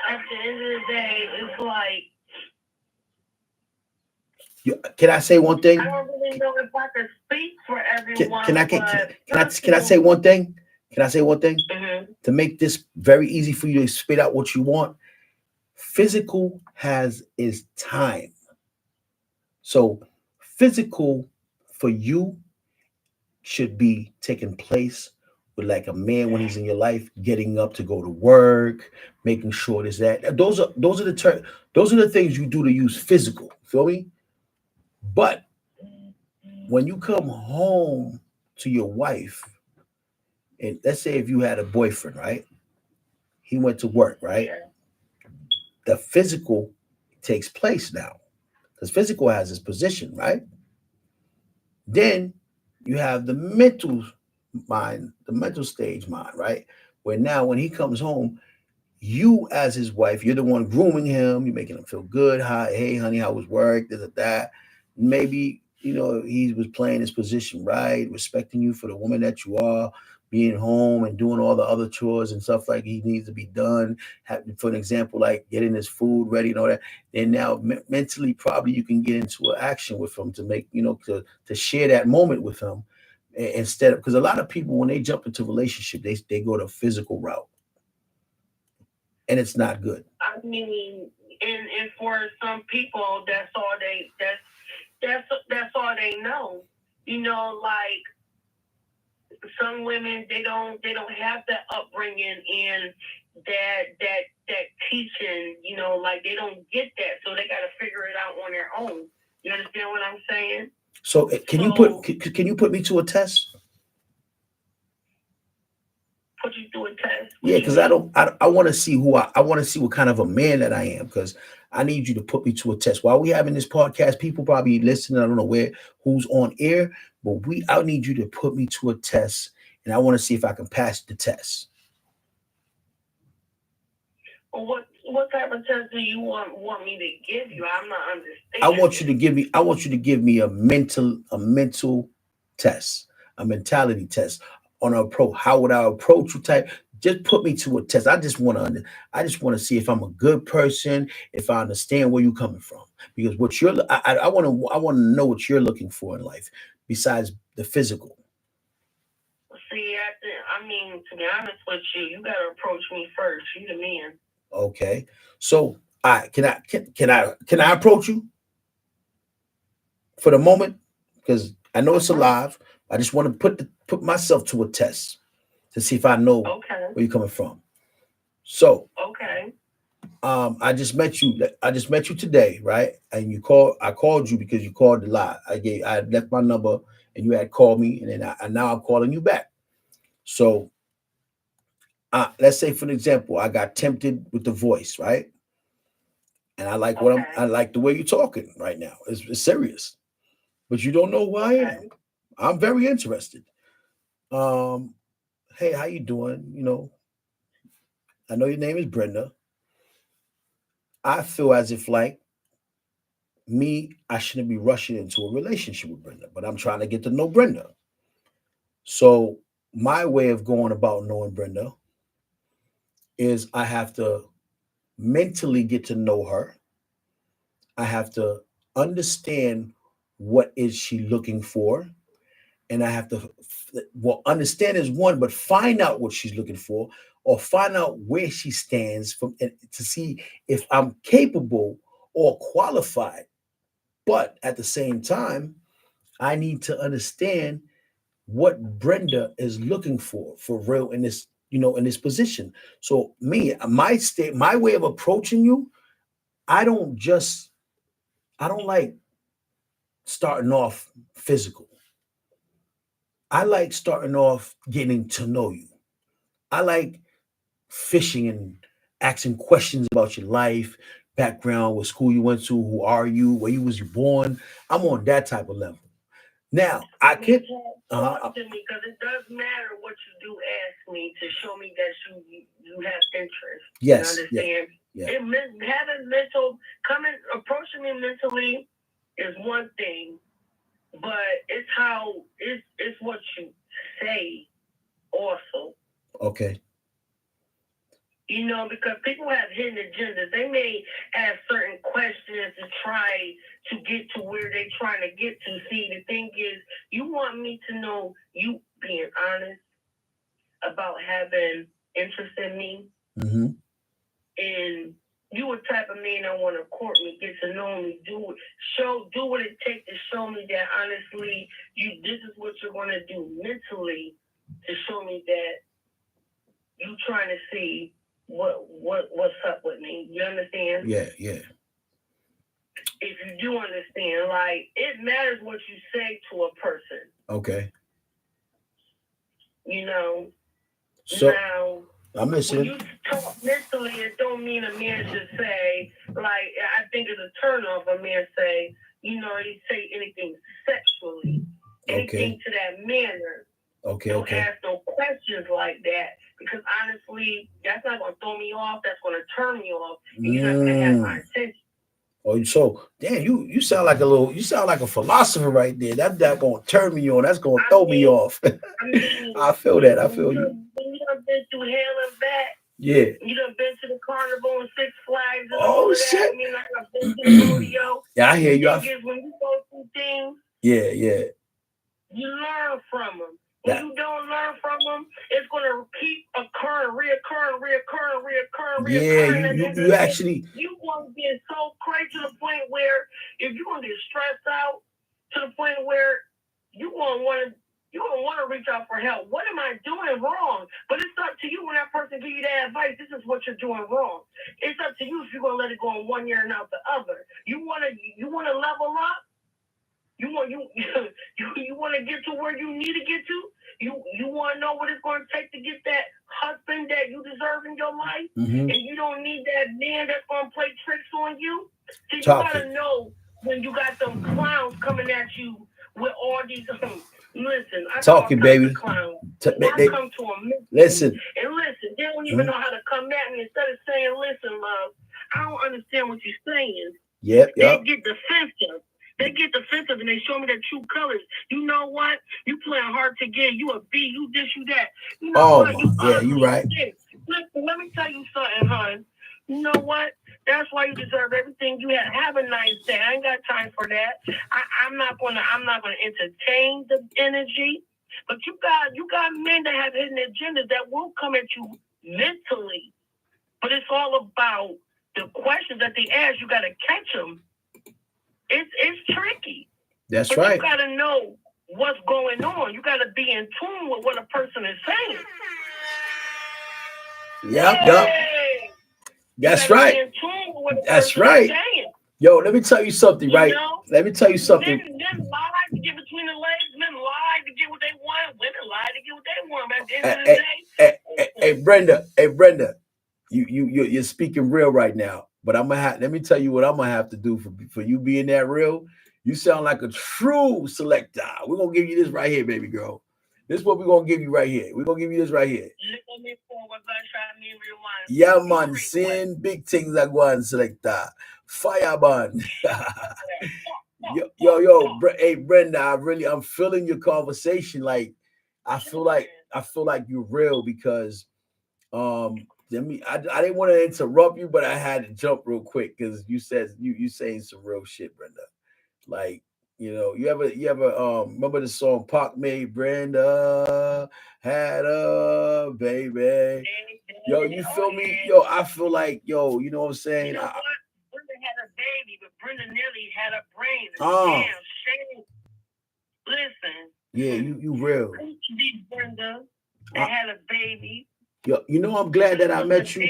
At the end of the day, it's like. Can I say one thing? I don't really know if I can speak for everyone. Can I say one thing? Can I say one thing? Mm-hmm. To make this very easy for you to spit out what you want, physical has its time. So physical for you should be taking place with like a man when he's in your life, getting up to go to work, making sure there's that. Those are the things you do to use physical. Feel me? But when you come home to your wife, and let's say if you had a boyfriend, right? He went to work, right? The physical takes place now because physical has its position, right? Then you have the mental mind, the mental stage mind, right? Where now when he comes home, you as his wife, you're the one grooming him, you're making him feel good. Hi, hey, honey, how was work? This or that. Maybe, he was playing his position right, respecting you for the woman that you are, being home and doing all the other chores and stuff like he needs to be done. For an example, like getting his food ready and all that. And now mentally, probably you can get into an action with him to make, to share that moment with him instead of, because a lot of people, when they jump into relationship, they go the physical route. And it's not good. I mean, and for some people, that's all they know. Like some women, they don't have that upbringing and that teaching. Like they don't get that, so they got to figure it out on their own. You understand what I'm saying? So can you put me to a test? Put you through a test? Yeah, because I want to see I want to see what kind of a man that I am, because I need you to put me to a test. While we having this podcast, people probably listening. I don't know who's on air, but I need you to put me to a test, and I want to see if I can pass the test. Well, what type of test do you want me to give you? I'm not understanding. I want you to give me a mental test, a mentality test on an approach. How would I approach you? Type just put me to a test. I just want to see if I'm a good person, if I understand where you're coming from. Because what you're, I want to know what you're looking for in life besides the physical. See, I mean, to be honest with you, you gotta approach me first. You the man. Okay. So, I can I approach you for the moment? Because I know it's alive. I just want to put myself to a test to see if I know Okay. where you're coming from. So, Okay. I just met you. I just met you today, right? And you called. I called you because you called the lie. I had left my number, and you had called me, and then and now I'm calling you back. So, let's say for example, I got tempted with the voice, right? And I like I Okay. like the way you're talking right now. It's serious, but you don't know who I am. Okay. I'm very interested. Um, hey, how you doing? I know your name is Brenda. I feel as if like me, I shouldn't be rushing into a relationship with Brenda, but I'm trying to get to know Brenda. So my way of going about knowing Brenda is I have to mentally get to know her. I have to understand what is she looking for, and I have to well understand is one, but find out what she's looking for, or find out where she stands from, and to see if I'm capable or qualified. But at the same time, I need to understand what Brenda is looking for real in this, in this position. So me, my way of approaching you, I don't just, I don't like starting off physical. I like starting off getting to know you. I like fishing and asking questions about your life, background, what school you went to, who are you, where you was you born. I'm on that type of level. Now I Me can, too. uh, Talk to me because it does matter what you do. Ask me to show me that you have interest. You yes, yeah, understand? yeah, Having mental approaching me mentally is one thing, but it's what you say also. okay, Because people have hidden agendas. They may have certain questions to try to get to where they're trying to get to. See, the thing is, you want me to know you being honest about having interest in me, hmm and you a type of man I want to court me, get to know me, do what it takes to show me that honestly, this is what you're going to do mentally to show me that you trying to see what's up with me. You understand? yeah, yeah, If you do understand, like it matters what you say to a person. okay. You know. So Now, I'm when listening. you talk mentally, it don't mean a man should say like I think it's a turn off. A man say he say anything sexually, anything Okay, to that manner. okay, Don't okay. ask no questions like that because honestly, that's not gonna throw me off. That's gonna turn me off, and you're not gonna have my Mm. attention. Oh, so damn, you sound like you sound like a philosopher right there. That gonna turn me on. That's gonna I throw me mean, off. I mean, I feel that. I feel you. when you done been through hell and back, Yeah. you done been to the carnival and Six Flags and all Oh of that. shit. I mean, like I've been to the rodeo. Yeah, I hear The you. thing is, when you go through things, Yeah, yeah. you learn from them. When That. you don't learn from them, it's going to keep occurring, Yeah, reoccurring. At the end of you the day, actually. you going to get so crazy to the point where if you're going to get stressed out to the point where you going to want to reach out for help. What am I doing wrong? But it's up to you when that person give you that advice. This is what you're doing wrong. It's up to you if you're going to let it go in one ear and out the other. You want to level up. You want you want to get to where you need to get to. You want to know what it's going to take to get that husband that you deserve in your life, Mm-hmm. and you don't need that man that's going to play tricks on you. So you Talk got it. to know when you got them clowns coming at you with all these. Listen, I got Talk all it, types of baby. clowns. I come to them mentally, Listen. and listen, they don't even know how to come at me. Instead of saying, "Listen, love, I don't understand what you're saying," Yep, they yep. get defensive. They get defensive and they show me their true colors. You know what? You playing hard to get. You a B. You this, you that. You know what? You yeah, you right. Listen, let me tell you something, hon. You know what? That's why you deserve everything you have. Have a nice day. I ain't got time for that. I'm not gonna entertain the energy. But you got men that have hidden agendas that will come at you mentally. But it's all about the questions that they ask. You got to catch them. It's tricky. That's but right. You got to know what's going on. You got to be in tune with what a person is saying. Yep. That's right. That's right. Yo, let me tell you something, right? Let me tell you something. Men lie to get between the legs. Men lie to get what they want. Women lie to get what they want. But at the end of the day, hey Brenda, you're speaking real right now. But let me tell you what I'm gonna have to do for you being that real. You sound like a true selector. We're gonna give you this right here, baby girl. This is what we're gonna give you right here. We're gonna give you this right here. Yeah, man, seeing big things are going selector. Fireman. Hey Brenda, I'm feeling your conversation. Like I feel like you're real because I didn't want to interrupt you, but I had to jump real quick because you said you saying some real shit, Brenda. Like, you ever remember the song Pac made Brenda had a baby? Yo, you feel me? Yo, I feel like, you know what I'm saying? Brenda had a baby, but Brenda nearly had a brain. Damn, shame. Listen. Yeah, you real. Brenda had a baby. Yo, I'm glad that I met you.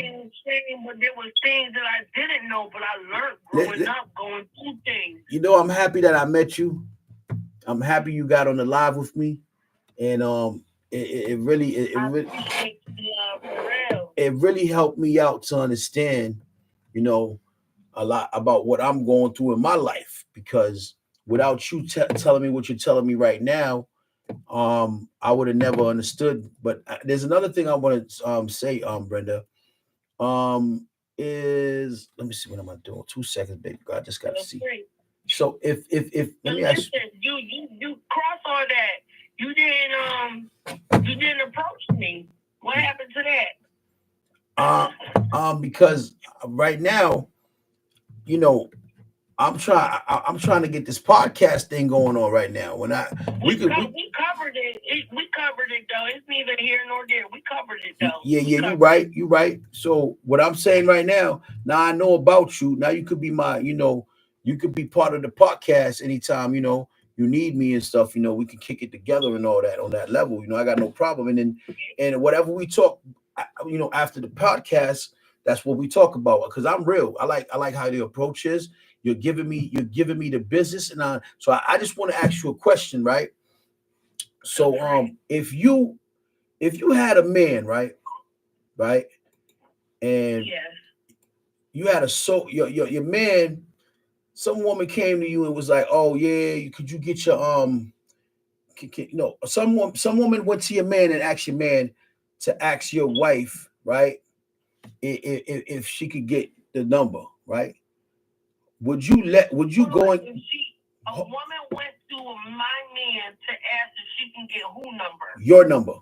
But there was things that I didn't know, but I learned growing up, going through things. I'm happy that I met you. I'm happy you got on the live with me, and it really helped me out to understand, a lot about what I'm going through in my life. Because without you telling me what you're telling me right now, I would have never understood. But there's another thing I want to say, Brenda. Is let me see, what am I doing? 2 seconds, baby. I just got to see. So if let me ask you cross all that. You didn't approach me. What happened to that? Because right now, I'm trying to get this podcast thing going on right now. We covered it. We covered it though. It's neither here nor there. We covered it though. Yeah, you're right. You're right. So what I'm saying right now I know about you. Now you could be you could be part of the podcast anytime, you need me and stuff. We can kick it together and all that on that level. I got no problem. And whatever we talk, after the podcast, that's what we talk about. Because I'm real. I like how the approach is. You're giving me the business, and I just want to ask you a question, right? So if you had a man, right, and you had your man, some woman came to you and was like, oh yeah, could you get your some woman went to your man and asked your man to ask your wife, right, if she could get the number, right? Would you go in? A woman went to my man to ask if she can get who number? Your number.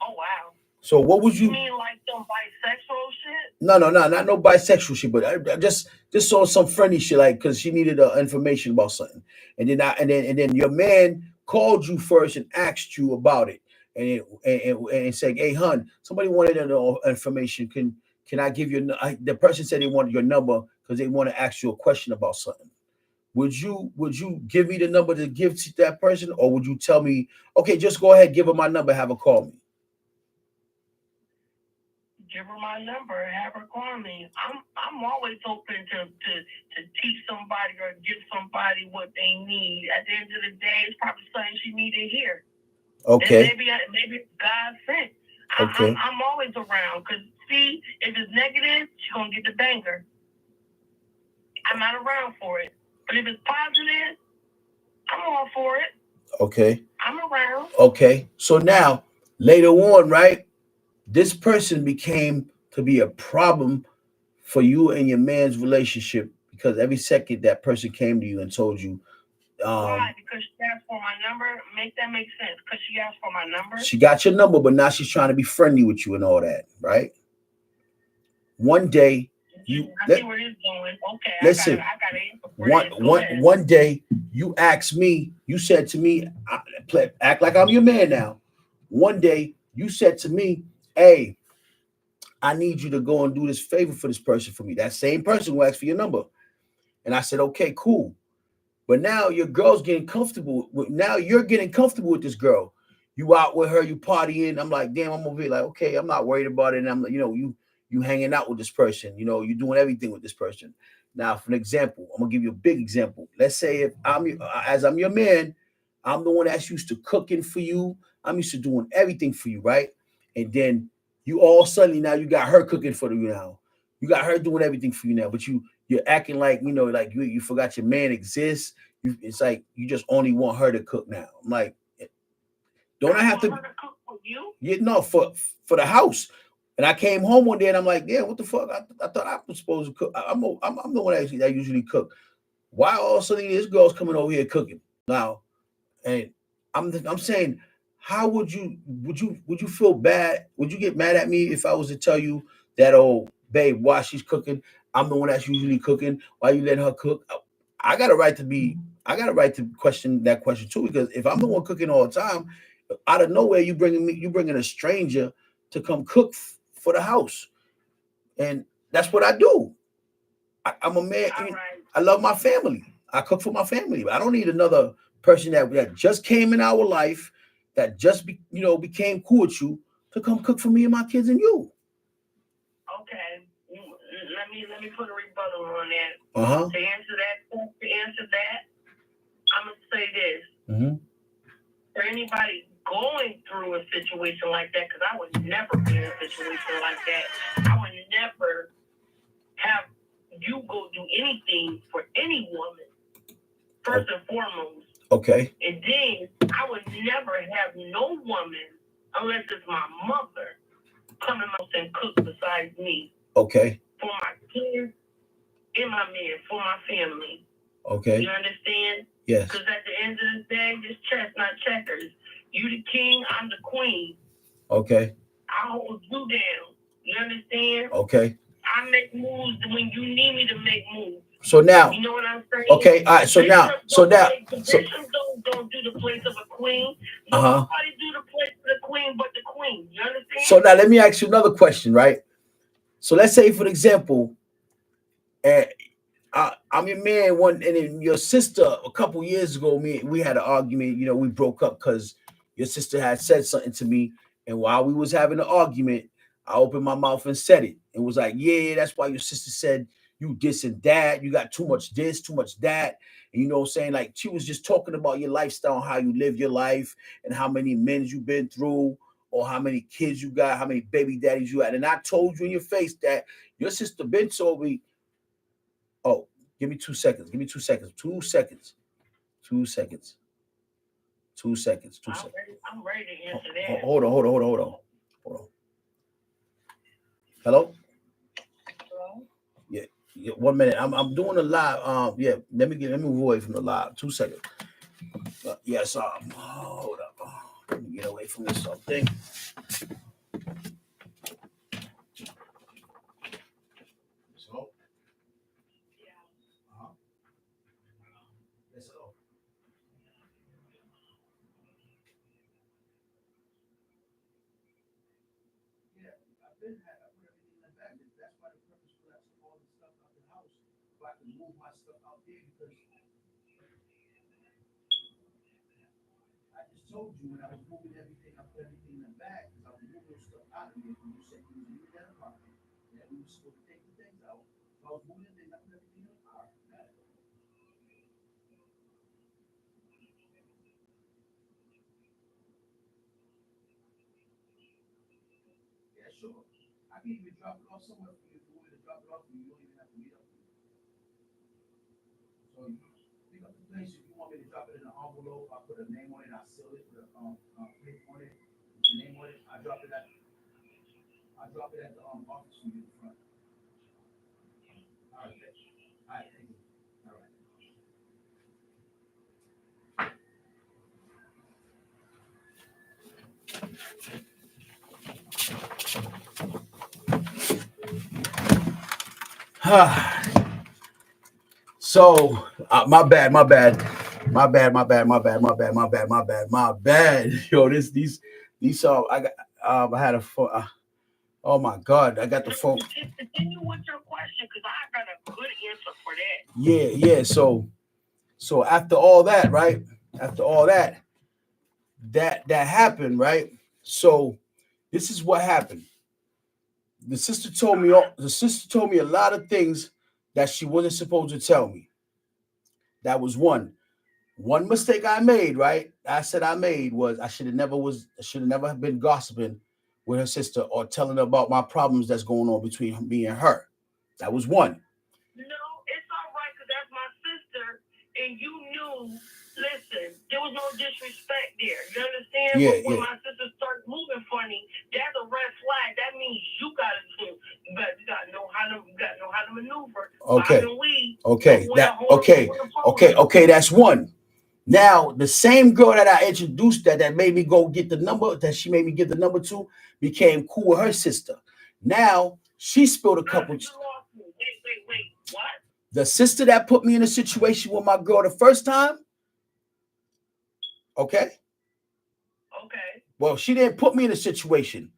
Oh wow. So what would you mean, like some bisexual shit? No, not no bisexual shit, but I just saw some friendly shit, like because she needed information about something, and then your man called you first and asked you about it, and said, "Hey, hun, somebody wanted to know information. Can I give you?" The person said they wanted your number because they want to ask you a question about something. Would you give me the number to give to that person, or would you tell me, okay, just go ahead, give her my number, have her call me? Give her my number, have her call me. I'm always open to teach somebody or give somebody what they need. At the end of the day, it's probably something she needed here. Okay. And maybe God sent. Okay. I'm always around because see, if it's negative, she's gonna get the banger. I'm not around for it. But if it's positive, I'm all for it. Okay. I'm around. Okay. So now, later on, right, this person became to be a problem for you and your man's relationship because every second that person came to you and told you, why? Because she asked for my number. Make that make sense? Because she asked for my number. She got your number, but now she's trying to be friendly with you and all that, right? One day, I see where this going. Okay, listen. One day, you asked me. You said to me, "Act like I'm your man now." One day, you said to me, "Hey, I need you to go and do this favor for this person for me." That same person who asked for your number, and I said, "Okay, cool." But now your girl's getting comfortable. Now you're getting comfortable with this girl. You out with her, you partying. I'm like, damn, I'm gonna be like, okay, I'm not worried about it. And I'm, you hanging out with this person. You doing everything with this person. Now, for an example, I'm gonna give you a big example. Let's say if as I'm your man, I'm the one that's used to cooking for you. I'm used to doing everything for you, right? And then you all suddenly now you got her cooking for you now. You got her doing everything for you now, but you're acting like like you forgot your man exists. It's like you just only want her to cook now. I'm like, don't I have to cook for you? Yeah, no, for the house. And I came home one day and I'm like, yeah, what the fuck? I thought I was supposed to cook. I'm the one that usually cook. Why all of a sudden this girl's coming over here cooking now? And I'm saying, how would you feel bad? Would you get mad at me if I was to tell you that, oh babe, while she's cooking, I'm the one that's usually cooking. Why you letting her cook? I got a right to question that question too, because if I'm the one cooking all the time, out of nowhere you bringing a stranger to come cook for the house, and that's what I do. I'm a man. I love my family. I cook for my family. I don't need another person that just came in our life, that just became cool with you, to come cook for me and my kids and you. Okay, let me put a rebuttal on that. Uh-huh. To answer that, I'm gonna say this. Mm-hmm. For anybody going through a situation like that, because I would never be in a situation like that. I would never have you go do anything for any woman, first and foremost. Okay. And then I would never have no woman, unless it's my mother, come in my house and cook besides me. Okay. For my kids and my man, for my family. Okay. You understand? Yes. Because at the end of the day, it's chess, not checkers. You the king, I'm the queen. Okay. I hold you down. You understand? Okay. I make moves when you need me to make moves. So now, you know what I'm saying? Okay, all right. So now, Positions don't do the place of a queen. Nobody do the place of the queen but the queen. You understand? So now let me ask you another question, right? So let's say, for example, I'm your man and then your sister a couple years ago, we had an argument. We broke up because your sister had said something to me, and while we was having an argument, I opened my mouth and said it, and was like, yeah, that's why your sister said you this and that. You got too much this, too much that. And what I'm saying? Like, she was just talking about your lifestyle, how you live your life, and how many men you've been through, or how many kids you got, how many baby daddies you had. And I told you in your face that your sister been told me. Oh, give me 2 seconds. Give me 2 seconds. 2 seconds. 2 seconds. 2 seconds. 2 seconds. I'm ready to answer that. Hold on. Hello? Yeah. 1 minute. I'm doing a live. Yeah. Let me move away from the live. 2 seconds. Yes. Hold up. Let me get away from this thing. So. Yes. Hello. Yeah. I put everything in the bag. That's why the purpose for that. All the stuff out the house, so I can move my stuff out there, because I just told you when I was moving everything, I put everything in the bag because I was moving stuff out of here. And you said you was leaving that apartment. Yeah, we were supposed to take the things out. So I was moving things, I put everything in the car. Yeah, sure. I can even drop it off somewhere for you if you want me to drop it off for you. You don't even have to meet up with me. So you pick up the place. If you want me to drop it in an envelope, I put a name on it, I seal it with a plate on it, the name on it. I drop it at the office for you in the front. All right, thank you. So my bad. Yo, these I got I had a phone. Oh my God, I got the phone. Continue with your question because I got a good answer for that. Yeah. So after all that, right? After all that happened, right? So this is what happened. The sister told me a lot of things that she wasn't supposed to tell me. That was one mistake I made, right? I made was I should have never been gossiping with her sister or telling her about my problems that's going on between me and her. That was one. No, it's all right because that's my sister, and you knew. Listen, there was no disrespect there. You understand? Yeah, but when my sister starts moving funny, that's a red flag. That means you gotta do, but you gotta know how to maneuver. Okay. That's one. Now the same girl that I introduced that made me go get the number that she made me give the number to became cool with her sister. Now she spilled a couple. Wait. What? The sister that put me in a situation with my girl the first time. Okay. Well, she didn't put me in a situation.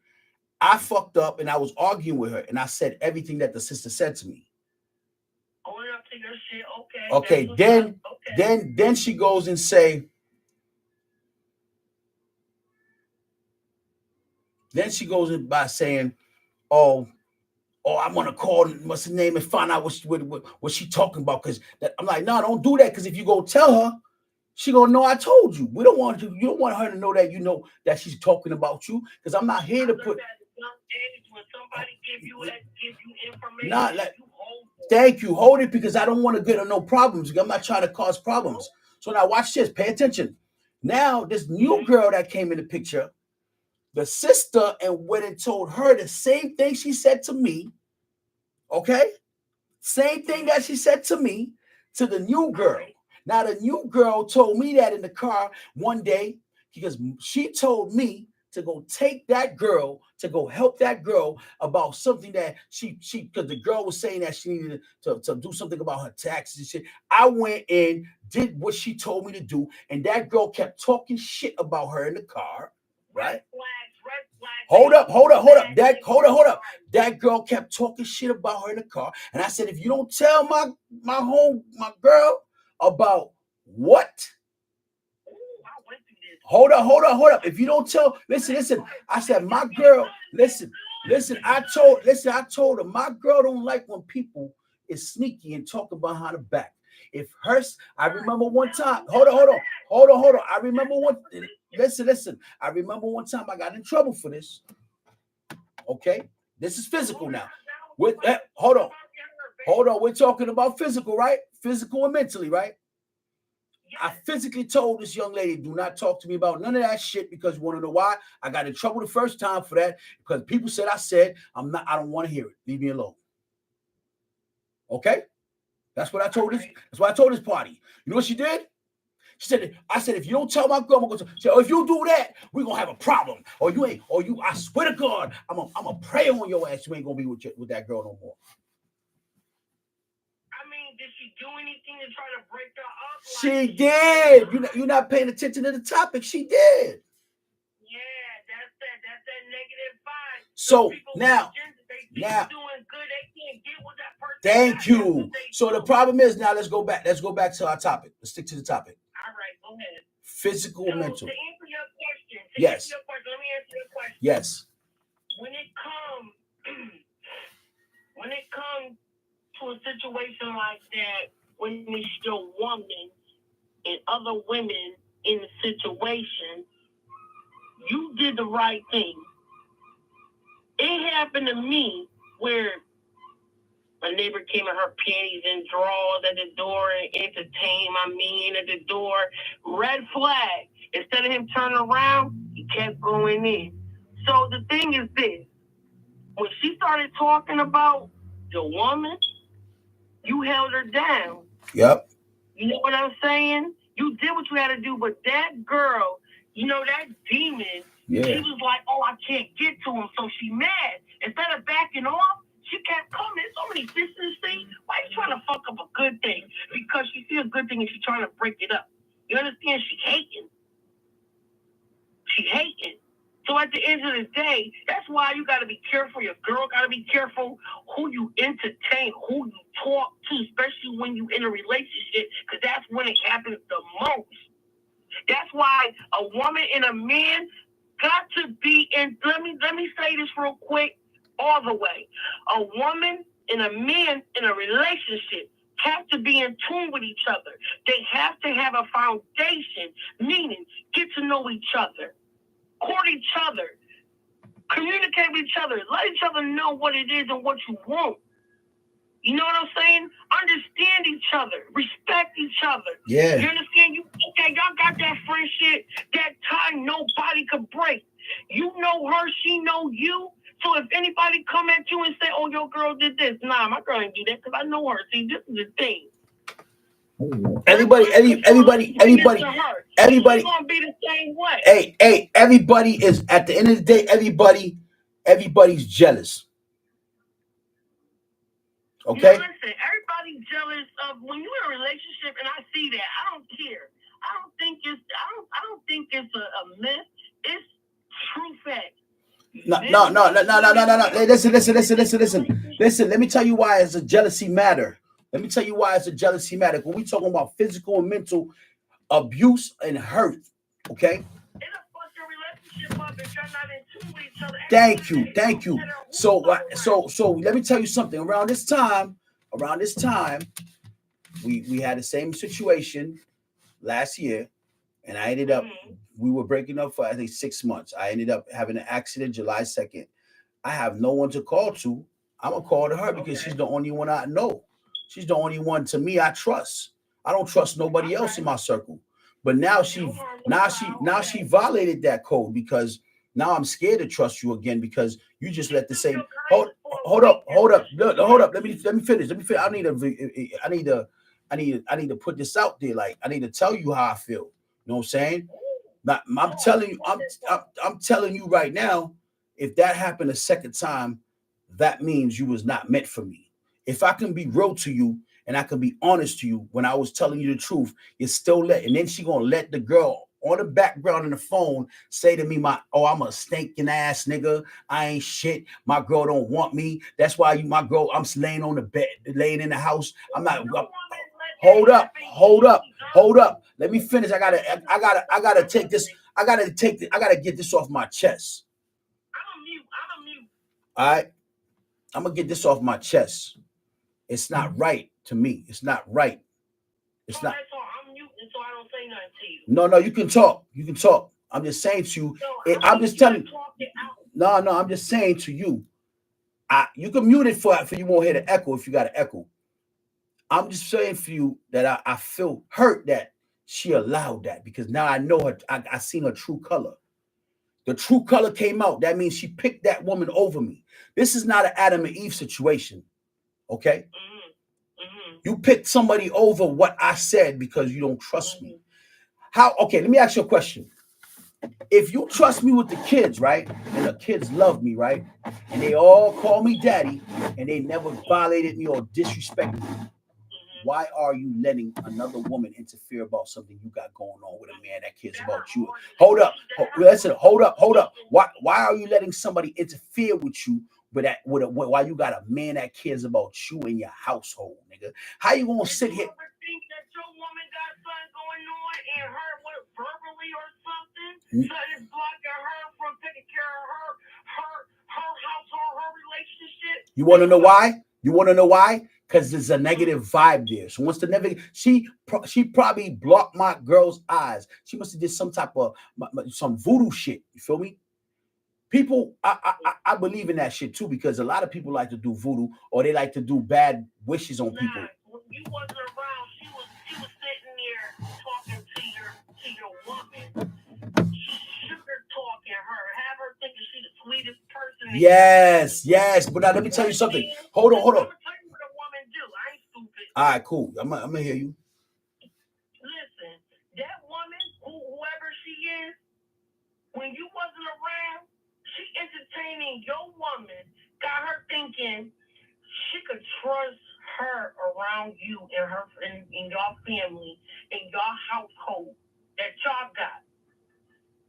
I fucked up and I was arguing with her and I said everything that the sister said to me. Up to your shit. Okay. Then she goes and say. Then she goes in by saying, "Oh, I'm gonna call what's her name and find out what she talking about." Because I'm like, no, don't do that. Because if you go tell her, she gonna know I told you. We don't want you. You don't want her to know that you know that she's talking about you. Because I'm not here to put. When somebody give you information, nah, like, thank you. Hold it because I don't want to get no problems. I'm not trying to cause problems. So now watch this. Pay attention. Now this new girl that came in the picture. The sister and went and told her the same thing she said to me. Okay? Same thing that she said to me to the new girl. Now, the new girl told me that in the car one day because she told me to go take that girl, to go help that girl about something that she because the girl was saying that she needed to do something about her taxes and shit. I went in, did what she told me to do, and that girl kept talking shit about her in the car, right? Hold up. That girl kept talking shit about her in the car. And I said, if you don't tell my girl about what? Hold up. If you don't tell, listen. I said, my girl, listen. I told her my girl don't like when people is sneaky and talking behind her back. If I remember one time. Hold on. I remember one. Listen. I remember one time I got in trouble for this. Okay, this is physical now. Hold on. We're talking about physical, right? Physical and mentally, right? I physically told this young lady, do not talk to me about none of that shit because you want to know why? I got in trouble the first time for that because people said I don't want to hear it. Leave me alone. Okay? That's what I told this. That's what I told this party. You know what she did? I said, if you don't tell my girl, I'm going to say, if you do that, we're going to have a problem. I swear to God, I'm going to pray on your ass. You ain't going to be with that girl no more. Did she do anything to try to break her up? She did. You're not paying attention to the topic. She did. Yeah, that's that negative vibe. So now, doing good. They can't get with that person. Thank you. So the problem is now. Let's go back to our topic. Let's stick to the topic. All right, go ahead. Physical or mental. To answer your question. Yes. Let me answer your question. Yes. When it comes to a situation like that, when it's your woman and other women in the situation, you did the right thing. It happened to me where my neighbor came in her panties and drawers at the door and entertained my man at the door. Red flag. Instead of him turning around, he kept going in. So the thing is this. When she started talking about the woman, you held her down. Yep. You know what I'm saying? You did what you had to do, but that girl, that demon, yeah. She was like, oh, I can't get to him, so she mad. Instead of backing off, She kept coming. So many sisters say, why you trying to fuck up a good thing? Because she see a good thing and she's trying to break it up. You understand? She hating. She hating. So at the end of the day, that's why you got to be careful. Your girl got to be careful who you entertain, who you talk to, especially when you in a relationship, because that's when it happens the most. That's why a woman and a man got to be in. Let me say this real quick, all the way. A woman and a man in a relationship have to be in tune with each other. They have to have a foundation, meaning get to know each other, court each other, communicate with each other, let each other know what it is and what you want. You know what I'm saying? Understand each other, respect each other. Yeah. You understand? Okay, y'all got that friendship, that tie nobody could break. You know her, she know you. So if anybody come at you and say, "Oh, your girl did this," nah, my girl ain't do that because I know her. See, this is the thing. Everybody gonna be the same way. Hey, everybody is at the end of the day, everybody's jealous. Okay? Now listen, everybody's jealous of when you're in a relationship, and I see that. I don't care. I don't think it's a myth. It's true fact. No. Listen. Let me tell you why it's a jealousy matter. When we talking about physical and mental abuse and hurt, okay? It'll fuck your relationship up if you're not in tune with each other. Thank you. So let me tell you something. Around this time, we had the same situation last year, and I ended up we were breaking up for I think 6 months. I ended up having an accident July 2nd. I have no one to call to. I'm gonna call to her because she's the only one I know. She's the only one to me I trust. I don't trust nobody else in my circle. But now she violated that code because now I'm scared to trust you again because you just let the same hold up. Let me finish. I need to put this out there. Like I need to tell you how I feel. You know what I'm saying? I'm telling you right now, if that happened a second time, that means you was not meant for me. If I can be real to you and I can be honest to you when I was telling you the truth, you're still and then she gonna let the girl on the background in the phone say to me, I'm a stinking ass nigga. I ain't shit. My girl don't want me. That's why my girl, I'm laying on the bed, laying in the house. I'm not. Hold up. Let me finish. I gotta take this. I gotta get this off my chest. I'm a mute. All right. I'm gonna get this off my chest. It's not right to me. It's not right. It's not. I'm muting, so I don't say nothing to you. No, you can talk. I'm just saying to you. I'm just telling you. No, I'm just saying to you. You can mute it for you won't hear the echo if you got an echo. I'm just saying for you that I feel hurt that she allowed that because now I know her. I seen her true color. The true color came out. That means she picked that woman over me. This is not an Adam and Eve situation. Okay? You picked somebody over what I said because you don't trust me. Okay, let me ask you a question. If you trust me with the kids, right? And the kids love me, right? And they all call me daddy and they never violated me or disrespected me. Why are you letting another woman interfere about something you got going on with a man that cares about you? Hold up. Why are you letting somebody interfere with you while you got a man that cares about you and your household, nigga? How you gonna sit here? Think that your woman got something going on and her verbally or something? So it's blocking her from taking care of her household, her relationship. You want to know why? Because there's a negative vibe there. So once the negative, she probably blocked my girl's eyes. She must have did some type of some voodoo shit. You feel me? People, I believe in that shit too because a lot of people like to do voodoo or they like to do bad wishes on people. When you wasn't around, she was sitting there talking to your woman, sugar talking her, have her thinking she's the sweetest person. Yes. But now let me tell you something. Hold on. I'm gonna tell you what a woman do. I ain't stupid. All right, cool. I'm gonna hear you. Listen, that woman, whoever she is, when you wasn't around, she entertaining your woman, got her thinking trust her around you and her in your family, in your household that y'all got.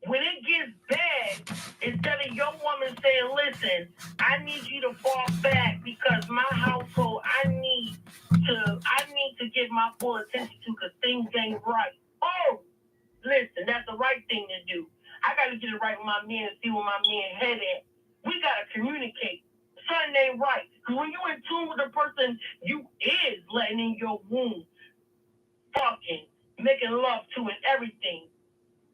When it gets bad, instead of your woman saying, listen, I need you to fall back because my household, I need to get my full attention to because things ain't right. Oh, listen, that's the right thing to do. I got to get it right with my man and see where my man head at. We got to communicate. Something ain't right. Because when you're in tune with the person you is letting in your womb, fucking, making love to and everything,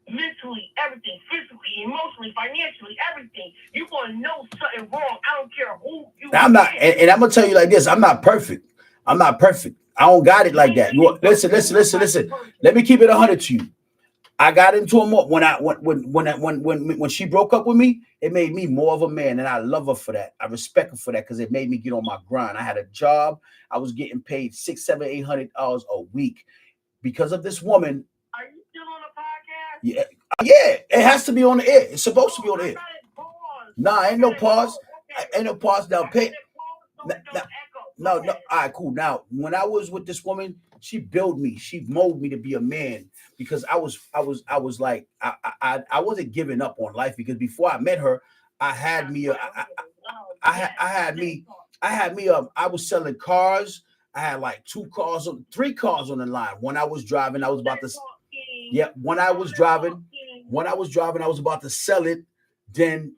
mentally, everything, physically, emotionally, financially, everything, you're going to know something wrong. I don't care who you I'm not, and I'm going to tell you like this. I'm not perfect. I'm not perfect. I don't got it like that. Listen. Let me keep it 100 to you. I got into a more when she broke up with me, it made me more of a man, and I love her for that. I respect her for that because it made me get on my grind. I had a job. I was getting paid $600, $700, $800 a week because of this woman. Are you still on the podcast? Yeah. It has to be on the air. It's supposed to be on the air. Nah, ain't no pause. Ain't no pause. Now pay. No. All right, cool. Now, when I was with this woman, she built me. She molded me to be a man because I was like I wasn't giving up on life because before I met her, I was selling cars. I had like 3 cars on the line. When I was driving, I was about to. Yeah, when I was driving, I was about to sell it. Then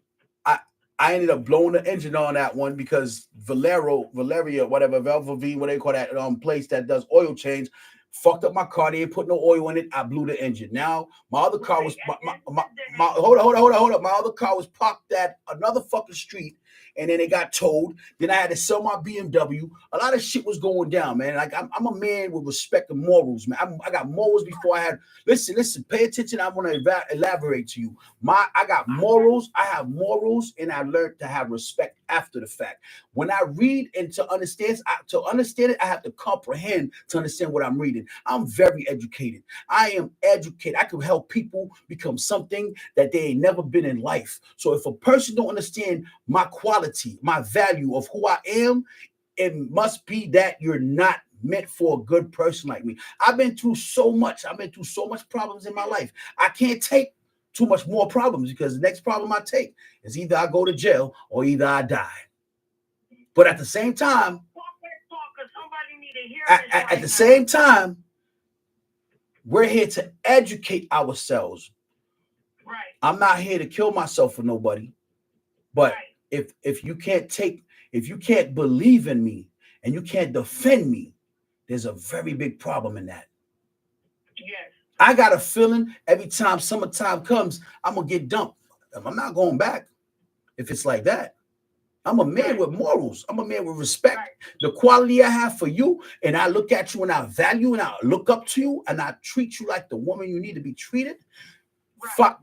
I ended up blowing the engine on that one because Valeria, whatever, Velva, what they call that place that does oil change, fucked up my car. They ain't put no oil in it. I blew the engine. Now my other car was hold up. My other car was parked at another fucking street, and then it got towed. Then I had to sell my BMW. A lot of shit was going down, man. Like I'm a man with respect and morals, man. I got morals before I had. Listen. Pay attention. I want to elaborate to you. I got morals. I have morals, and I learned to have respect after the fact. When I read and to understand it, I have to comprehend to understand what I'm reading. I'm very educated. I am educated. I can help people become something that they ain't never been in life. So if a person don't understand my quality, my value of who I am, it must be that you're not meant for a good person like me. I've been through so much problems in my life. I can't take too much more problems because the next problem I take is either I go to jail or either I die. But at the same time, at the same time, we're here to educate ourselves. Right. I'm not here to kill myself for nobody. But if you can't believe in me and you can't defend me, there's a very big problem in that. Yes. I got a feeling every time summertime comes, I'm gonna get dumped. I'm not going back if it's like that. I'm a man with morals. I'm a man with respect. The quality I have for you, and I look at you and I value and I look up to you and I treat you like the woman you need to be treated.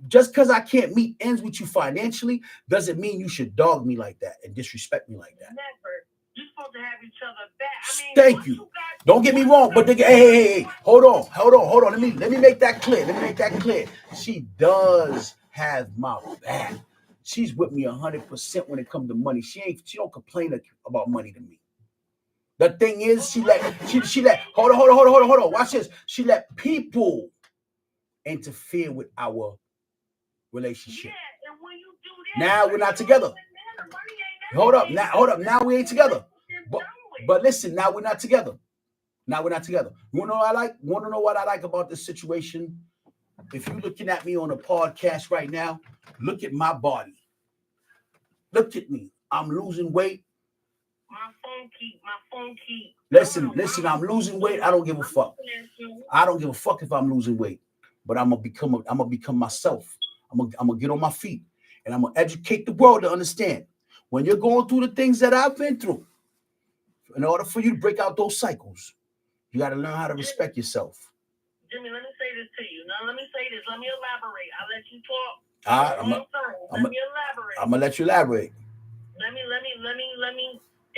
Just because I can't meet ends with you financially doesn't mean you should dog me like that and disrespect me like that. Never. You're supposed to have each other back. Thank you. Don't get me wrong, but hey, hold on. Let me make that clear. She does have my back. She's with me 100% when it comes to money. She don't complain about money to me. The thing is, she let hold on. Watch this. She let people interfere with our relationship. Yeah, and when you do that, now we're not together. Hold up. Now we ain't together. But listen, now we're not together. You wanna know what I like about this situation? If you're looking at me on a podcast right now, look at my body. Look at me. I'm losing weight. My phone keep. Listen, I'm losing weight. I don't give a fuck. I don't give a fuck if I'm losing weight. But I'm gonna become myself. I'm gonna get on my feet and I'm gonna educate the world to understand when you're going through the things that I've been through. In order for you to break out those cycles, you got to learn how to respect yourself. Jimmy, let me say this to you. Now, let me say this. Let me elaborate. I'll let you talk. Let me elaborate. I'm gonna let you elaborate. Let me.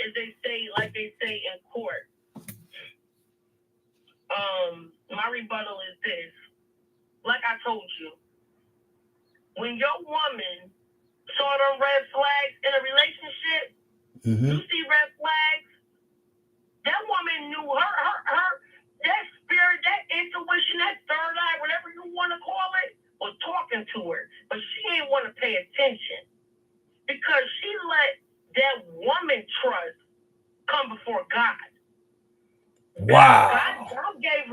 As they say, like they say in court. My rebuttal is this. Like I told you, when your woman saw them red flags in a relationship, you see red flags, woman knew her that spirit, that intuition, that third eye, whatever you want to call it, was talking to her. But she didn't want to pay attention because she let that woman trust come before God. Wow. God gave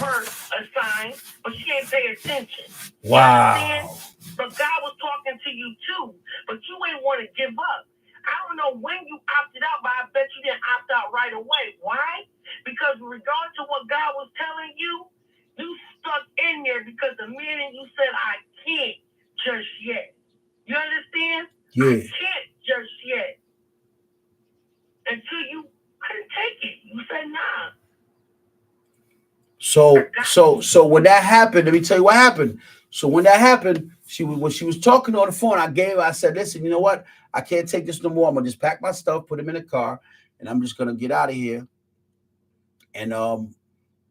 her a sign, but she didn't pay attention. Wow. But God was talking to you too, but you ain't want to give up. I don't know when you opted out, but I bet you didn't opt out right away. Why? Because regardless of what God was telling you, you stuck in there because the minute you said, I can't just yet. You understand? Yeah. I can't just yet. Until you couldn't take it. You said, nah. So when that happened, let me tell you what happened. So when that happened, when she was talking on the phone, I said, listen, you know what? I can't take this no more. I'm gonna just pack my stuff, put them in the car, and I'm just gonna get out of here. And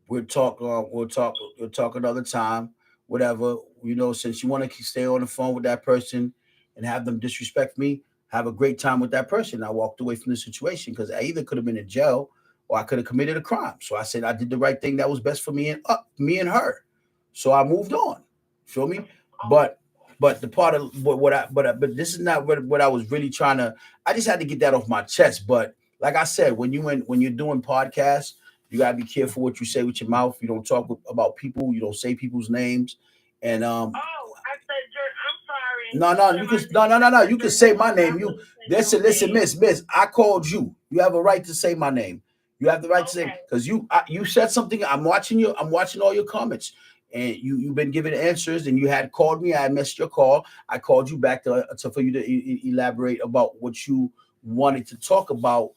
we'll talk another time, whatever. You know, since you want to stay on the phone with that person and have them disrespect me, have a great time with that person. I walked away from the situation because I either could have been in jail or I could have committed a crime. So I said I did the right thing that was best for me and her. So I moved on. Feel me? But the part of but this is not what I was really trying to. I just had to get that off my chest. But like I said, when you're doing podcasts, you gotta be careful what you say with your mouth. You don't talk about people. You don't say people's names. And Oh, I said, I'm sorry. No. You can say my name. You listen, Miss. I called you. You have a right to say my name. You have the right to say because you said something. I'm watching you. I'm watching all your comments, and you've been giving answers. And you had called me. I missed your call. I called you back for you to elaborate about what you wanted to talk about.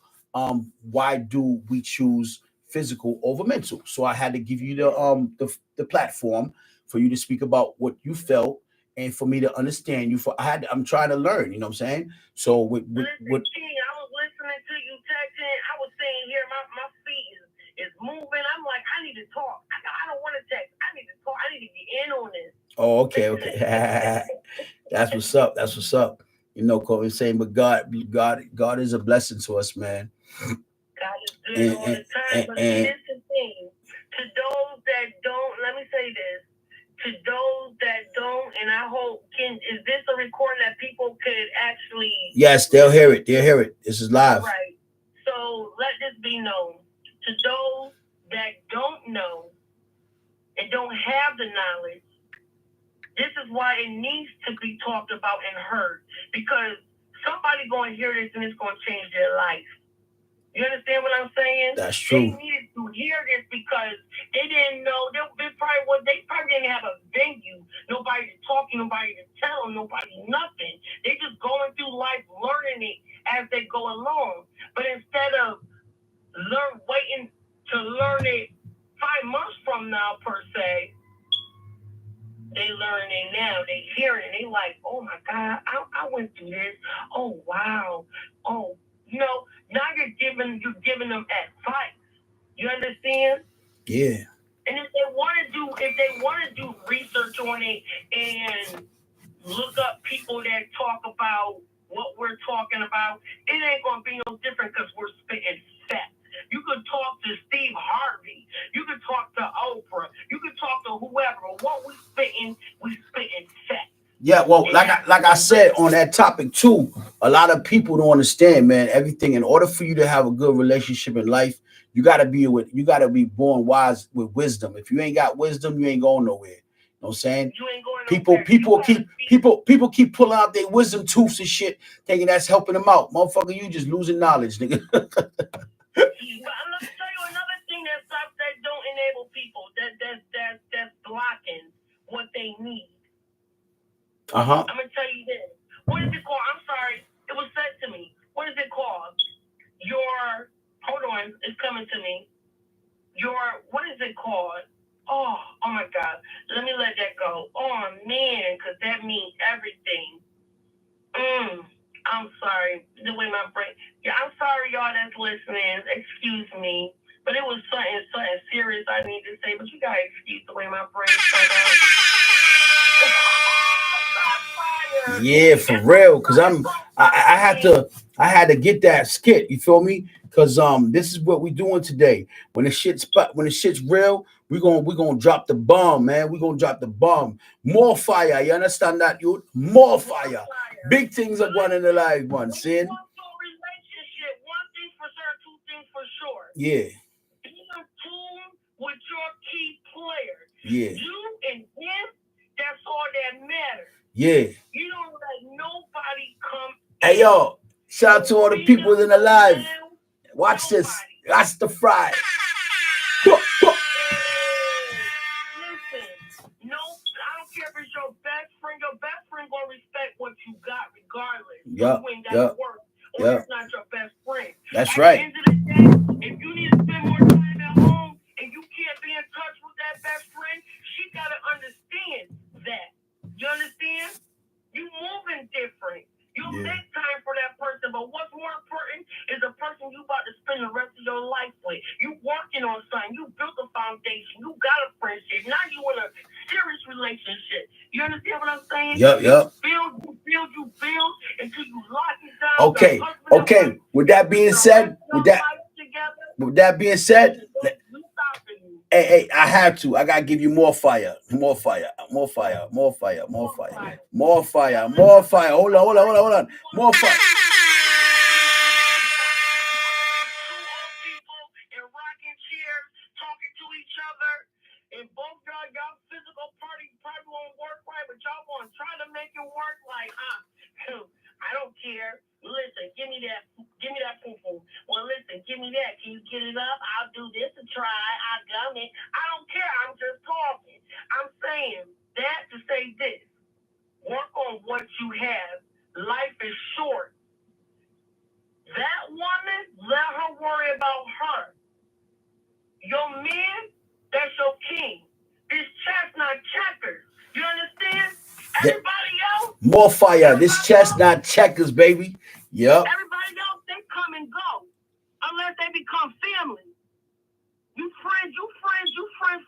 Why do we choose physical over mental? So I had to give you the platform for you to speak about what you felt and for me to understand you. I'm trying to learn, you know what I'm saying? So with King, I was listening to you texting. I was saying here, my feet is moving. I'm like, I need to talk. I don't want to text. I need to talk. I need to get in on this. Oh, okay. That's what's up. You know, Kobe saying, but God is a blessing to us, man. God is good all the time. But this is the thing. To those that don't, let me say this. To those that don't, and I hope, is this a recording that people could actually? Yes, they'll hear it. This is live. Right. So let this be known. To those that don't know and don't have the knowledge, this is why it needs to be talked about and heard. Because somebody going to hear this and it's going to change their life. You understand what I'm saying? That's true. They needed to hear this because they didn't know. They probably didn't have a venue. Nobody to talk to, nobody to tell them, nobody nothing. They just going through life learning it as they go along. But instead of waiting to learn it 5 months from now, per se, they learn it now. They hear it. They like, oh my God, I went through this. Oh wow. Oh, now you're giving them advice. You understand? Yeah. And if they want to do research on it and look up people that talk about what we're talking about, it ain't gonna be no different because we're spitting facts. You could talk to Steve Harvey. You could talk to Oprah. You could talk to whoever. But what we spitting facts. Yeah, well, like I said on that topic too, a lot of people don't understand, man. Everything in order for you to have a good relationship in life, you gotta be born wise with wisdom. If you ain't got wisdom, you ain't going nowhere. You know what I'm saying? You ain't going People keep pulling out their wisdom tooths and shit, thinking that's helping them out. Motherfucker, you just losing knowledge, nigga. But I'm gonna tell you another thing that don't enable people. That's blocking what they need. Uh-huh. I'm gonna tell you this. What is it called? I'm sorry. It was said to me. What is it called? Hold on. It's coming to me. What is it called? Oh my God. Let me let that go. Oh man, because that means everything. I'm sorry. The way my brain. Yeah, I'm sorry, y'all that's listening. Excuse me. But it was something serious I need to say. But you gotta excuse the way my brain turned out. Yeah, for real. Cause I had to get that skit. You feel me? Cause this is what we doing today. When the shit's real, we gonna drop the bomb, man. We gonna drop the bomb. More fire. You understand that, you? More fire. Big things are going in the life, man. Seeing? Relationship. One thing for sure, two things for sure. Yeah. Be in tune with your key players. Yeah. You and him, that's all that matters. Yeah. You don't let nobody come. Hey yo, shout out to all the people in the live. Watch this. That's the fry. Listen, no, I don't care if it's your best friend. Your best friend gonna respect what you got regardless. Yep. You ain't got to work. Or Yep. it's not your best friend. That's At right. the end of the day, if you need to spend more time at home and you can't be in touch with that best friend, she gotta understand that. You understand? You moving different. You Yeah. make time for that person, but what's more important is the person you about to spend the rest of your life with. You working on something. You built a foundation. You got a friendship. Now you in a serious relationship. You understand what I'm saying? Yep. You build until you lock it down. Okay. With that being said, hey, I have to. I gotta give you more fire. More fire. More fire. More fire. More fire. More fire. More fire. Hold on. More fire. And rocking chairs, talking to each other, and both y'all physical party probably won't work right, but y'all gonna try to make it work like, I don't care. Listen, give me that poo-poo. Well, listen, give me that. Can you get it up? I'll do this to try. I got it. I don't care. I'm just talking. I'm saying that to say this. Work on what you have. Life is short. That woman, let her worry about her. Your man, that's your king. This chestnut checkers. You understand? Everybody else. More fire. This chestnut checkers, baby. Yep. Everybody else, they come and go. Unless they become family. You friends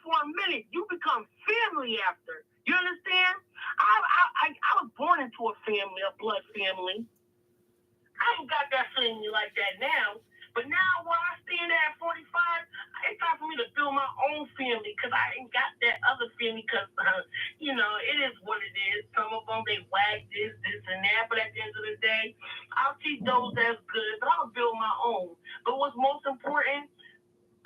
for a minute. You become family after. You understand? I was born into a family, a blood family. I ain't got that family like that now. But now, where I stand at 45, it's time for me to build my own family because I ain't got that other family because, it is what it is. Some of them, they wag this, and that. But at the end of the day, I'll keep those as good, but I'm going to build my own. But what's most important,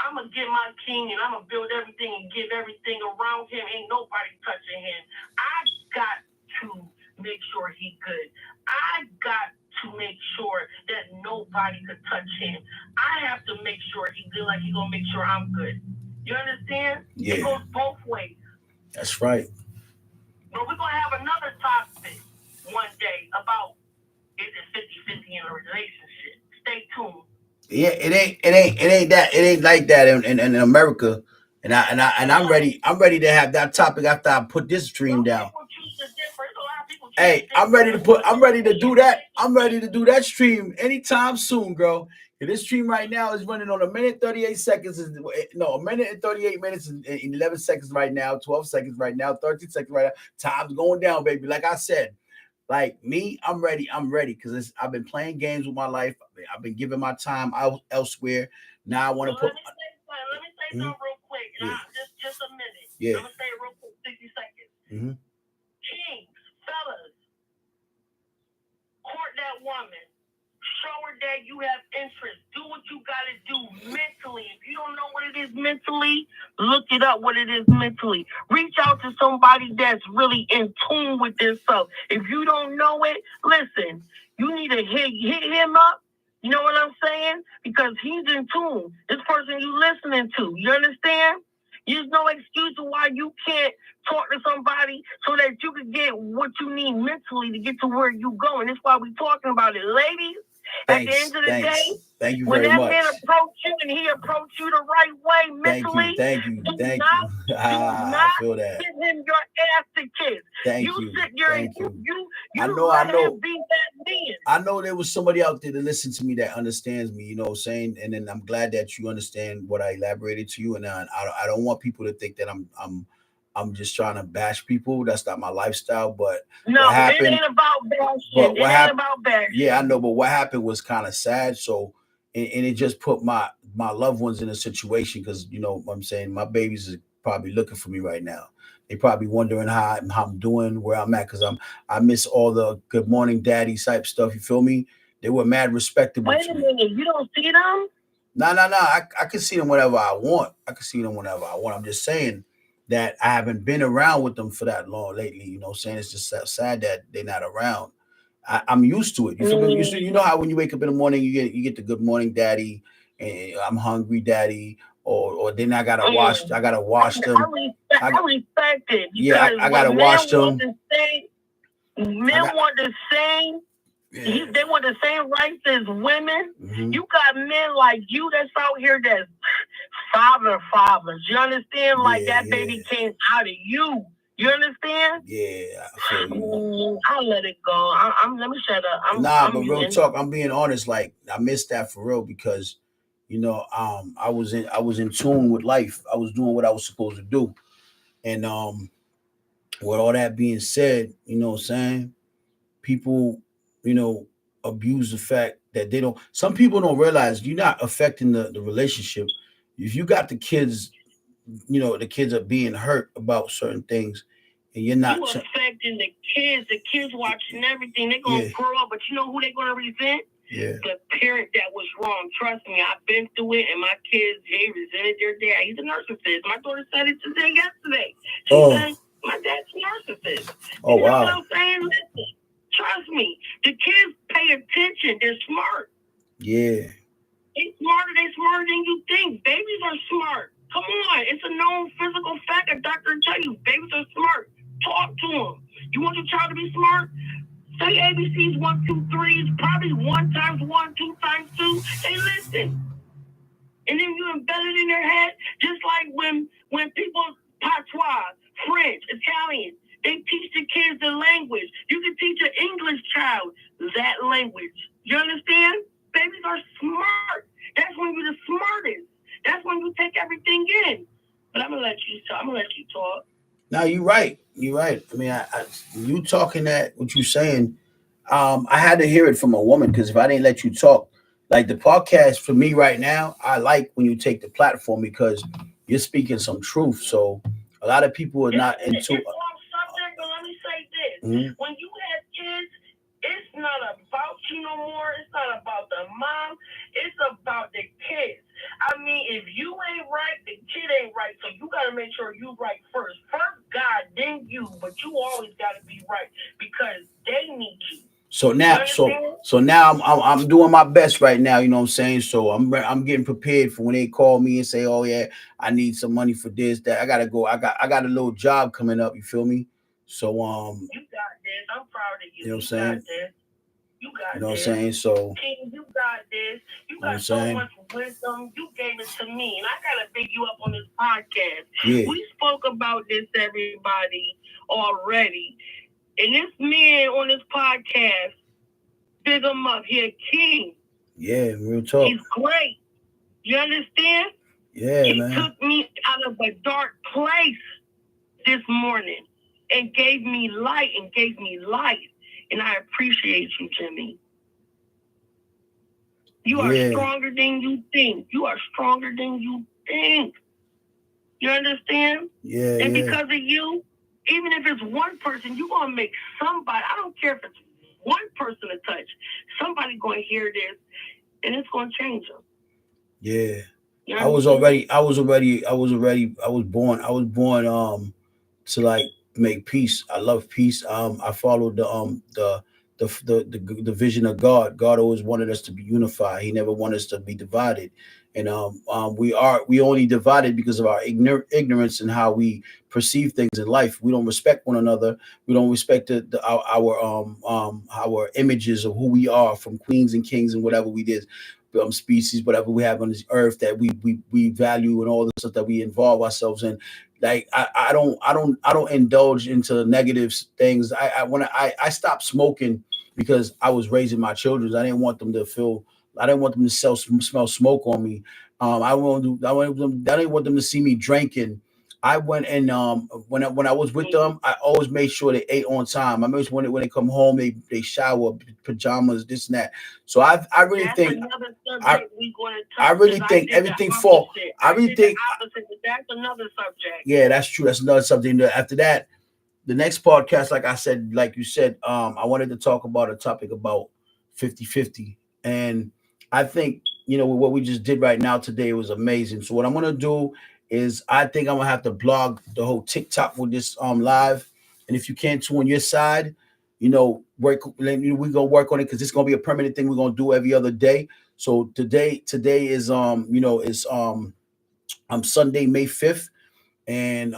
I'm going to get my king and I'm going to build everything and give everything around him. Ain't nobody touching him. I got to make sure he good. I got to make sure that nobody could touch him. I have to make sure he good like he gonna make sure I'm good. You understand? Yeah. It goes both ways. That's right. But we're gonna have another topic one day about is it 50-50 in a relationship. Stay tuned. Yeah, it ain't like that in America. And I'm ready to have that topic after I put this stream down. Hey, I'm ready to do that. I'm ready to do that stream anytime soon, girl. And this stream right now is running on 1:38. A minute and 38 minutes and 11 seconds right now, 12 seconds right now, 13 seconds right now. Time's going down, baby. Like I said, like me, I'm ready because I've been playing games with my life. I've been giving my time out elsewhere. Now I want to put. Let me say something real quick. Just a minute. Yeah. I'm gonna say it real quick, 60 seconds. Mm-hmm. Kings, fellas, court that woman. Show her that you have interest. Do what you gotta do mentally. If you don't know what it is mentally, look it up what it is mentally. Reach out to somebody that's really in tune with this stuff. If you don't know it, listen, you need to hit him up. You know what I'm saying? Because he's in tune. This person you listening to. You understand? There's no excuse why you can't talk to somebody so that you can get what you need mentally to get to where you going. That's why we're talking about it. Ladies, at the end of the day, thank you when very that much. man approach you and he approach you the right way mentally, Thank you. I feel that. Give him your ass to kiss. Thank you. Sit there Thank and you. I know. Him be that man. I know there was somebody out there to listen to me that understands me, you know what I'm saying? And then I'm glad that you understand what I elaborated to you. And I don't want people to think that I'm just trying to bash people. That's not my lifestyle. But no, it ain't about bashing. It ain't about bashing. Yeah, I know. But what happened was kind of sad. So and it just put my loved ones in a situation because you know what I'm saying, my babies are probably looking for me right now. They probably wondering how I'm doing, where I'm at, because I miss all the good morning daddy type stuff. You feel me? They were mad respectable Wait to a me. minute, you don't see them? No, no, no. I can see them whenever I want. I can see them whenever I want. I'm just saying that I haven't been around with them for that long lately. You know what I'm saying? It's just sad that they're not around. I'm used to it. You feel me? You know how when you wake up in the morning, you get the good morning daddy, and I'm hungry daddy, or then I gotta wash them. I respect it Yeah, because I gotta when men wash want them. the same, I men got want the same. yeah. They want the same rights as women. Hmm. You got men like you that's out here that's fathers. You understand? Like Yeah, that baby came out of you. You understand? yeah. I feel you. I'll let it go. Let me shut up. Nah, I'm but real muting. talk, I'm being honest. Like I missed that for real because, I was in tune with life. I was doing what I was supposed to do, and with all that being said, you know what I'm saying, people, you know, abuse the fact that they don't. Some people don't realize you're not affecting the relationship. If you got the kids, you know, the kids are being hurt about certain things, and you're not. You affecting the kids. The kids watching everything. They're gonna Yeah, grow up, but you know who they're gonna resent? yeah. The parent that was wrong. Trust me, I've been through it, and my kids, they resented their dad. He's a narcissist. My daughter said it today, yesterday. She said, my dad's a narcissist. Oh You know wow. what I'm saying? Listen, trust me. The kids pay attention. They're smart. Yeah. They're smarter than you think. Babies are smart. Come on. It's a known physical fact. A doctor will tell you, babies are smart. Talk to them. You want your child to be smart? Say ABC's 1, 2, 3, probably 1 times 1, 2 times 2. They listen. And then you embed it in their head, just like when people patois, French, Italian, they teach the kids the language. You can teach an English child that language. You understand? Babies are smart. That's when you're the smartest. That's when you take everything in. But I'm gonna let you talk. Now you're right. You're right. I mean, you talking that what you saying. I had to hear it from a woman because if I didn't let you talk, like the podcast for me right now, I like when you take the platform because you're speaking some truth. So a lot of people are not into. It's off subject, but let me say this: when you have kids, it's not about you no more. It's not about the mom. It's about the kids. I mean, if you ain't right, the kid ain't right. So you got to make sure you right first. First God, then you. But you always got to be right because they need you. So now, I'm doing my best right now. You know what I'm saying. So I'm getting prepared for when they call me and say, "Oh yeah, I need some money for this, that." I gotta go. I got a little job coming up. You feel me? So you got this. I'm proud of you. You know what I'm saying? You got You know what I'm this. saying? So King, you got this. You got so much wisdom. You gave it to me, and I gotta big you up on this podcast. Yeah. We spoke about this, everybody, already. And this man on this podcast, big him up. He a king. Yeah, real talk. He's great. You understand? Yeah, he man. Took me out of a dark place this morning and gave me light and gave me life. And I appreciate you, Jimmy. You are stronger than you think. You are stronger than you think. You understand? Yeah. And because of you, even if it's one person, you're going to make somebody, I don't care if it's one person to touch, somebody going to hear this and it's going to change them. Yeah. I was born to like make peace. I love peace. I followed the vision of God. God always wanted us to be unified. He never wanted us to be divided. And we only divided because of our ignorance and how we perceive things in life. We don't respect one another. We don't respect our images of who we are from queens and kings and whatever we did. Species, whatever we have on this earth that we value and all the stuff that we involve ourselves in. Like I don't indulge into negative things. I stopped smoking because I was raising my children. I didn't want them to smell smoke on me. I didn't want them to see me drinking I went and when I was with them, I always made sure they ate on time. I made sure when they come home, they shower, pajamas, this and that. So I really That's think another I subject we going to I touch really because I think did the everything fall. opposite. I I really did the think opposite, but that's another subject. yeah, that's true. That's another something. After that, the next podcast, like I said, like you said, I wanted to talk about a topic about 50-50. And I think, what we just did right now today was amazing. So what I'm gonna do is I think I'm gonna have to blog the whole TikTok with this live. And if you can too on your side, we're gonna work on it because it's gonna be a permanent thing we're gonna do every other day. So today is Sunday, May 5th, and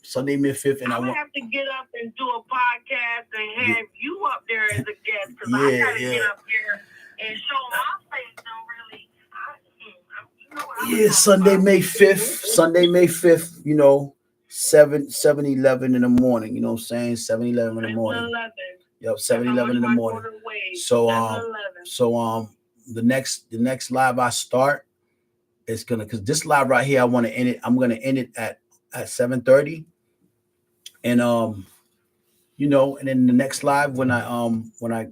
Sunday, May 5th, and I I'm gonna want have to get up and do a podcast and yeah, have you up there as a guest because I yeah, gotta get yeah. up here and show my face and really. You know what I'm Yeah, talking about. Sunday, May 5th, 7:11 in the morning, you know what I'm saying? 7:11 in the morning. 7-Eleven. Yep, That's how 7:11 much in the my morning. daughter weighs. So 7-Eleven. the next live I start is because this live right here, I'm gonna end it at 7:30. And and then the next live when I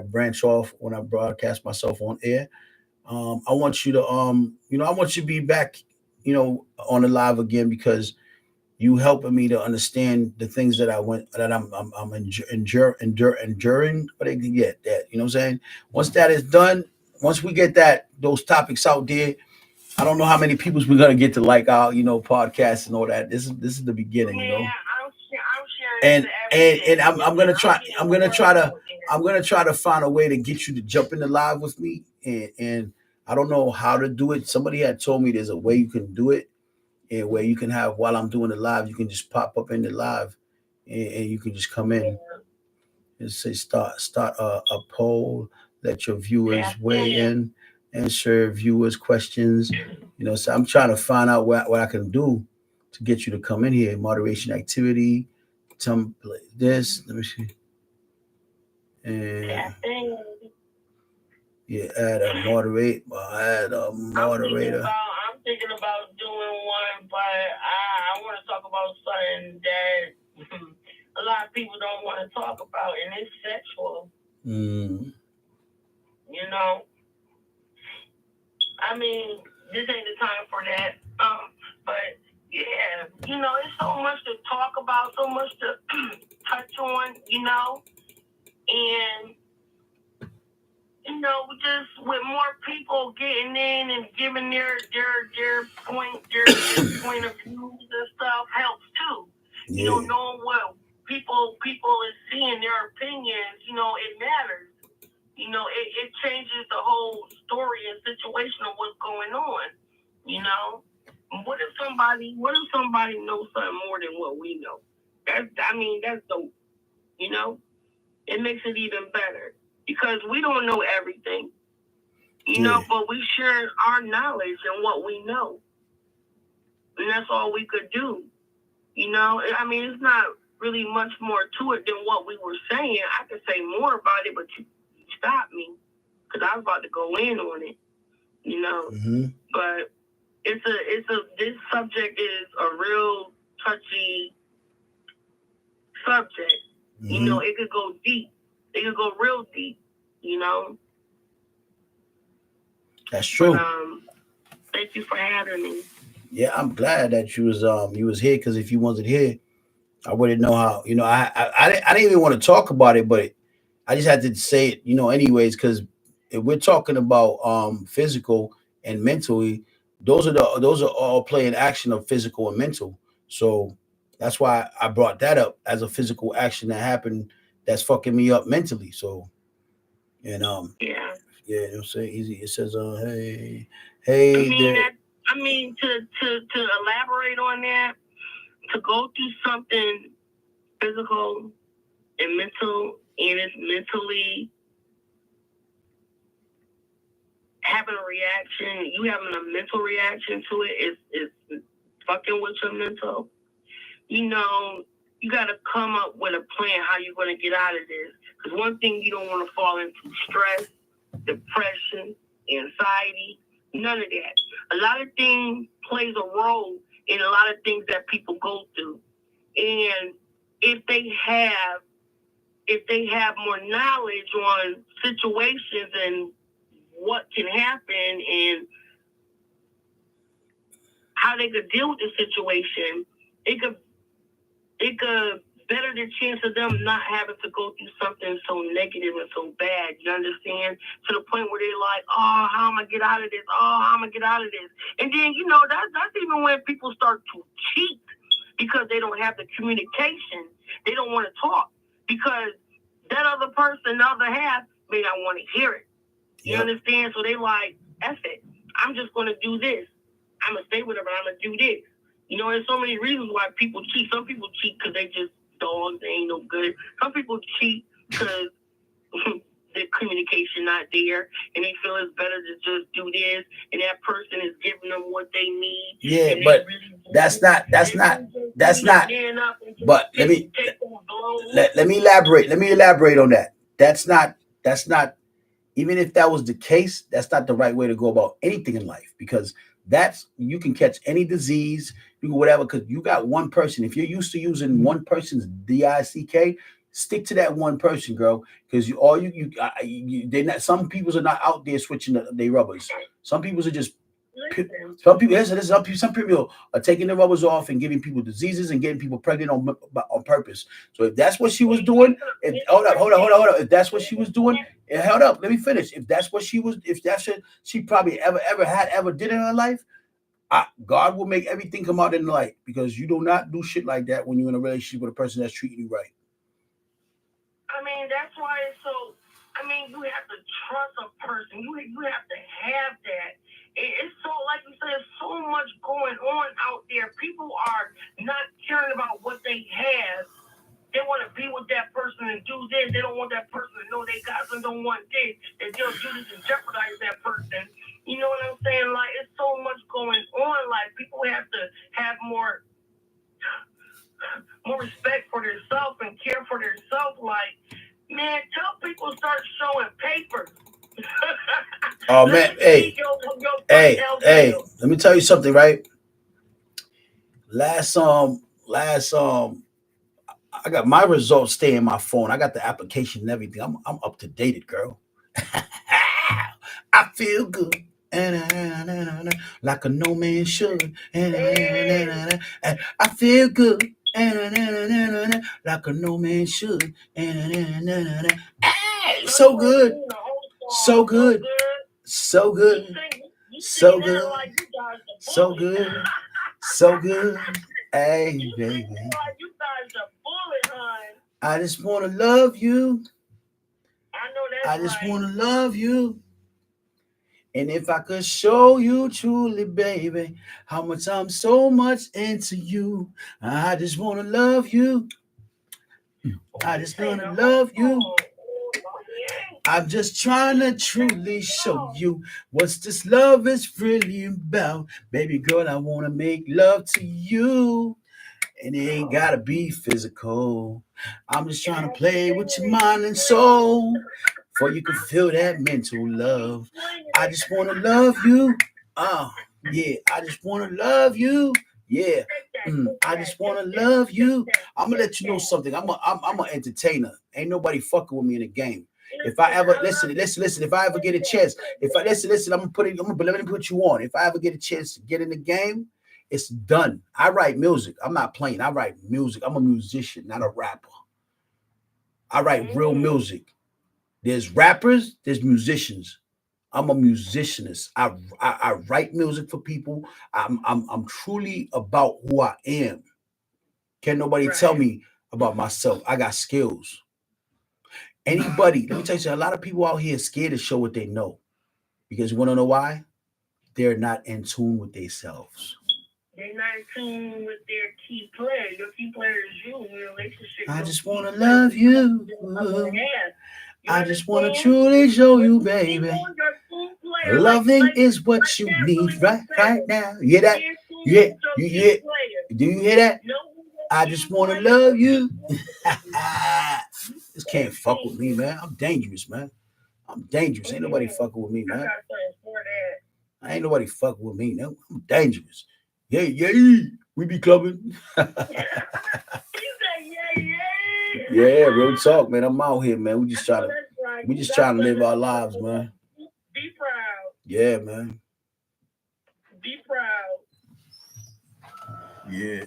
branch off, when I broadcast myself on air, I want you to I want you to be back, on the live again because you helping me to understand the things that I'm enduring. But they can get that, you know what I'm saying? Once that is done, once we get those topics out there, I don't know how many people we're gonna get to like our, podcasts and all that. This is the beginning, Yeah, I'm sharing and it to and everything. I'm gonna try. getting I'm the gonna word try to. out there. I'm gonna try to find a way to get you to jump in the live with me, and I don't know how to do it. Somebody had told me there's a way you can do it, and where you can have while I'm doing the live, you can just pop up in the live, and you can just come in Yeah, and say start a poll, let your that's viewers weigh it. in, answer viewers questions. So I'm trying to find out what I can do to get you to come in here. Moderation activity, template this. Let me see. And That's it. yeah, add a moderator. I'm thinking about doing one, but I want to talk about something that a lot of people don't want to talk about, and it's sexual. Mm, You know, I mean, this ain't the time for that. But yeah, it's so much to talk about, so much to touch on, and just with more people getting in and giving their point of views and stuff helps too. yeah, Knowing what people is seeing, their opinions, it matters. It changes the whole story and situation of what's going on. What if somebody knows something more than what we know? That's dope. It makes it even better because we don't know everything. But we share our knowledge and what we know, and that's all we could do. It's not really much more to it than what we were saying. I could say more about it, but you stopped me because I was about to go in on it. mm-hmm. But this subject is a real touchy subject. Mm-hmm. It could go deep. It could go real deep. That's true. But, thank you for having me. Yeah, I'm glad that you was here because if you wasn't here, I wouldn't know how. I didn't even want to talk about it, but I just had to say it. Anyways, because if we're talking about physical and mentally, those are all playing action of physical and mental. So that's why I brought that up as a physical action that happened that's fucking me up mentally. So and Yeah. yeah, I'm saying easy. It says hey there. To elaborate on that, to go through something physical and mental, and it's mentally having a reaction, you having a mental reaction to it, is fucking with your mental. You got to come up with a plan how you're going to get out of this. Because one thing, you don't want to fall into stress, depression, anxiety, none of that. A lot of things plays a role and a lot of things that people go through. And if they have more knowledge on situations and what can happen and how they could deal with the situation, it could better the chance of them not having to go through something so negative and so bad. You understand? To the point where they're like, oh, how am I get out of this? Oh, how am I get out of this? And then, that's even when people start to cheat because they don't have the communication. They don't want to talk because that other person, the other half, may not want to hear it. You understand? So they like, F it. I'm just going to do this. I'm going to stay with her, but I'm going to do this. There's so many reasons why people cheat. Some people cheat because they just dogs, they ain't no good. Some people cheat because the communication not there, and they feel it's better to just do this, and that person is giving them what they need. Yeah, but that's not. But let me elaborate. Let me elaborate on that. That's not. Even if that was the case, that's not the right way to go about anything in life, because you can catch any disease, you whatever, because you got one person. If you're used to using one person's DICK, stick to that one person, girl, because they're not. Some people are not out there switching their rubbers. Some people are just. Some people are taking the rubbers off and giving people diseases and getting people pregnant on purpose. So if that's what she was doing, hold up. If that's what she was doing, hold up. Let me finish. If that's what she was, if that's what she probably ever did in her life, God will make everything come out in the light, because you do not do shit like that when you're in a relationship with a person that's treating you right. I mean, that's why it's so. I mean, you have to trust a person. You have to have that. It's so, like you said, so much going on out there. People are not caring about what they have. They want to be with that person and do this. They don't want that person to know they got them. Don't want this. And they'll do this and jeopardize that person. You know what I'm saying? Like, it's so much going on. Like, people have to have more respect for themselves and care for themselves. Like, man, tell people start showing papers. Oh man, hey, let me tell you something, right? Last I got my results stay in my phone. I got the application and everything. I'm up to date, girl. I feel good. Like a no man should. I feel good. Like a no man should. So good. So good. So good. So good. So good. So good. Hey, baby. I just want to love you. I just want to love you. And if I could show you truly, baby, how much I'm so much into you, I just want to love you. I just want to love you. I'm just trying to truly show you what this love is really about. Baby girl, I want to make love to you. And it ain't got to be physical. I'm just trying to play with your mind and soul, for you can feel that mental love. I just want to love you. Yeah, I just want to love you. Yeah, I just want to love you. I'm gonna let you know something. I'm an entertainer. Ain't nobody fucking with me in the game. If I ever listen. If I ever get a chance, I'm gonna let me put you on. If I ever get a chance to get in the game, it's done. I write music. I'm not playing. I write music. I'm a musician, not a rapper. I write real music. There's rappers, there's musicians. I'm a musicianist. I write music for people. I'm truly about who I am. Can't nobody tell me about myself. I got skills. Anybody, let me tell you something, a lot of people out here are scared to show what they know. Because you want to know why? They're not in tune with themselves. They're not in tune with their key player. Your key player is you in your relationship. I just want to love you. I just want to truly show you, baby. Loving is what you need right now. You hear that? Yeah. You hear? Do you hear that? I just want to love you. This can't fuck with me, man. I'm dangerous, man. I'm dangerous. Ain't nobody fucking with me, man. Ain't nobody fucking with me. No, I'm dangerous. Yeah. We be clubbing. He said, yeah. Yeah, real talk, man. I'm out here, man. That's right. We just trying to live our lives, man. Be proud. Yeah, man. Be proud. Yeah.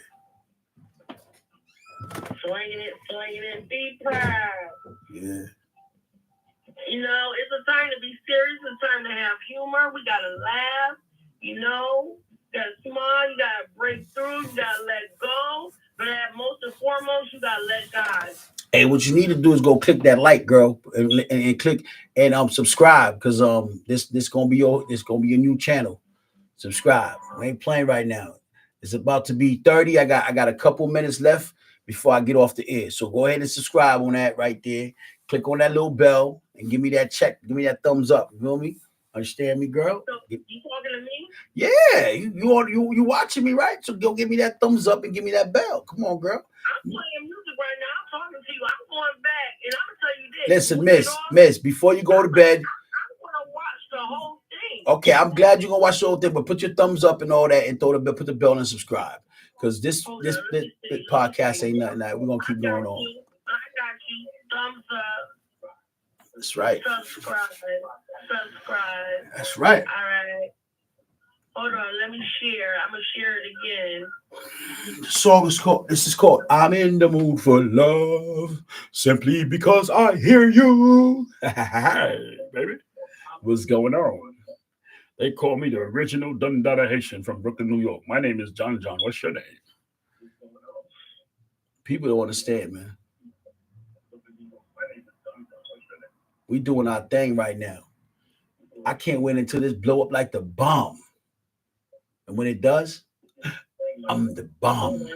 Swinging it, be proud. Yeah. You know, it's a time to be serious, it's a time to have humor. We gotta laugh, you know, you gotta smile, you gotta break through, you gotta let go. But most and foremost, you gotta let God. Hey, what you need to do is go click that like, girl, and click and subscribe, because this gonna be your new channel. Subscribe. We ain't playing right now. It's about to be 30. I got a couple minutes left before I get off the air. So go ahead and subscribe on that right there. Click on that little bell and give me that check. Give me that thumbs up. You feel me? Understand me, girl? So you talking to me? Yeah, you watching me, right? So go give me that thumbs up and give me that bell. Come on, girl. I'm playing music right now. I'm talking to you. I'm going back, and I'm gonna tell you this. Listen, miss, before you go to bed. I'm gonna watch the whole thing. Okay, I'm glad you're gonna watch the whole thing, but put your thumbs up and all that, and put the bell and subscribe, because this podcast ain't nothing that we're gonna keep going on. I got you. Thumbs up. That's right. Subscribe. That's right. All right. Hold on, let me share. I'm gonna share it again. The song is called "I'm in the Mood for Love," simply because I hear you. Baby, what's going on? They call me the original Dundada Haitian from Brooklyn, New York. My name is John. What's your name? People don't understand, man. We doing our thing right now. I can't wait until this blow up like the bomb. And when it does, I'm the bomb. Let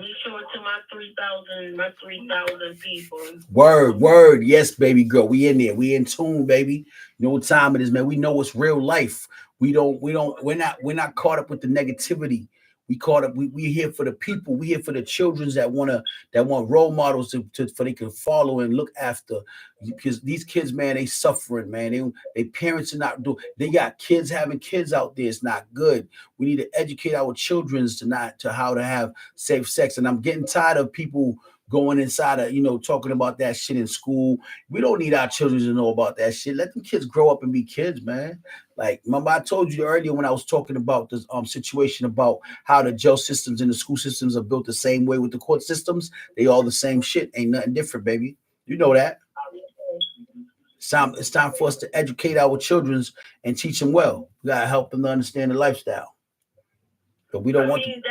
me show it to my 3,000 people. Word. Yes, baby girl. We in there. We in tune, baby. You know what time it is, man. We know it's real life. We're not caught up with the negativity. We caught up. We here for the people. We here for the children that want role models for they can follow and look after. Because these kids, man, they suffering, man. They parents are not doing. They got kids having kids out there. It's not good. We need to educate our children to how to have safe sex. And I'm getting tired of people going inside of, talking about that shit in school. We don't need our children to know about that shit. Let them kids grow up and be kids, man. Like, remember I told you earlier when I was talking about this situation about how the jail systems and the school systems are built the same way with the court systems. They all the same shit. Ain't nothing different, baby. You know that. It's time for us to educate our children and teach them well. We gotta help them to understand the lifestyle. But we don't want to.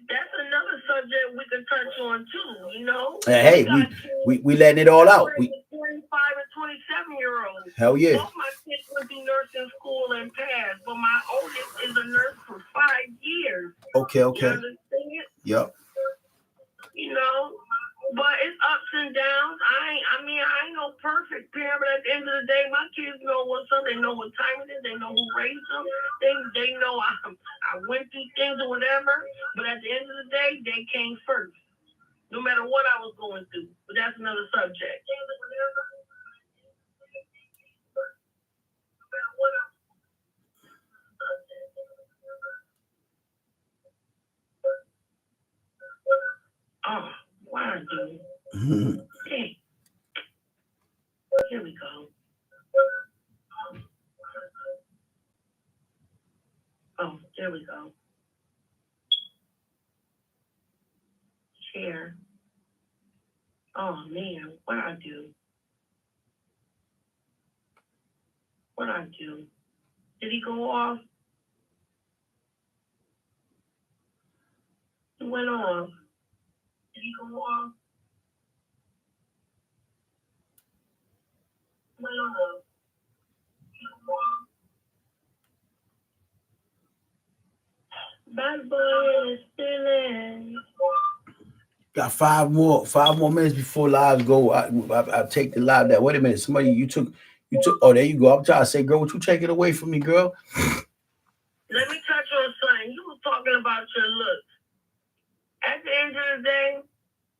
That's another subject we can touch on too, Hey, we letting it all out. We 25 and 27-year-olds. Hell yeah. Both my kids went through nursing school and passed, but my oldest is a nurse for 5 years. Okay. You understand? Yep. But it's ups and downs. I ain't no perfect parent, but at the end of the day, my kids know what's up. They know what time it is. They know who raised them. They know I went through things or whatever. But at the end of the day, they came first, no matter what I was going through. But that's another subject. Oh, why do? Hey, here we go. Oh, there we go. Share. Oh man, what I do? Did he go off? He went off. Did he go off? Went off. Bad boy is still in. Got five more minutes before lives go. I take the live that. Wait a minute, somebody you took. Oh, there you go. I'm trying to say, girl, what you taking away from me, girl? Let me touch on something. You were talking about your looks. At the end of the day,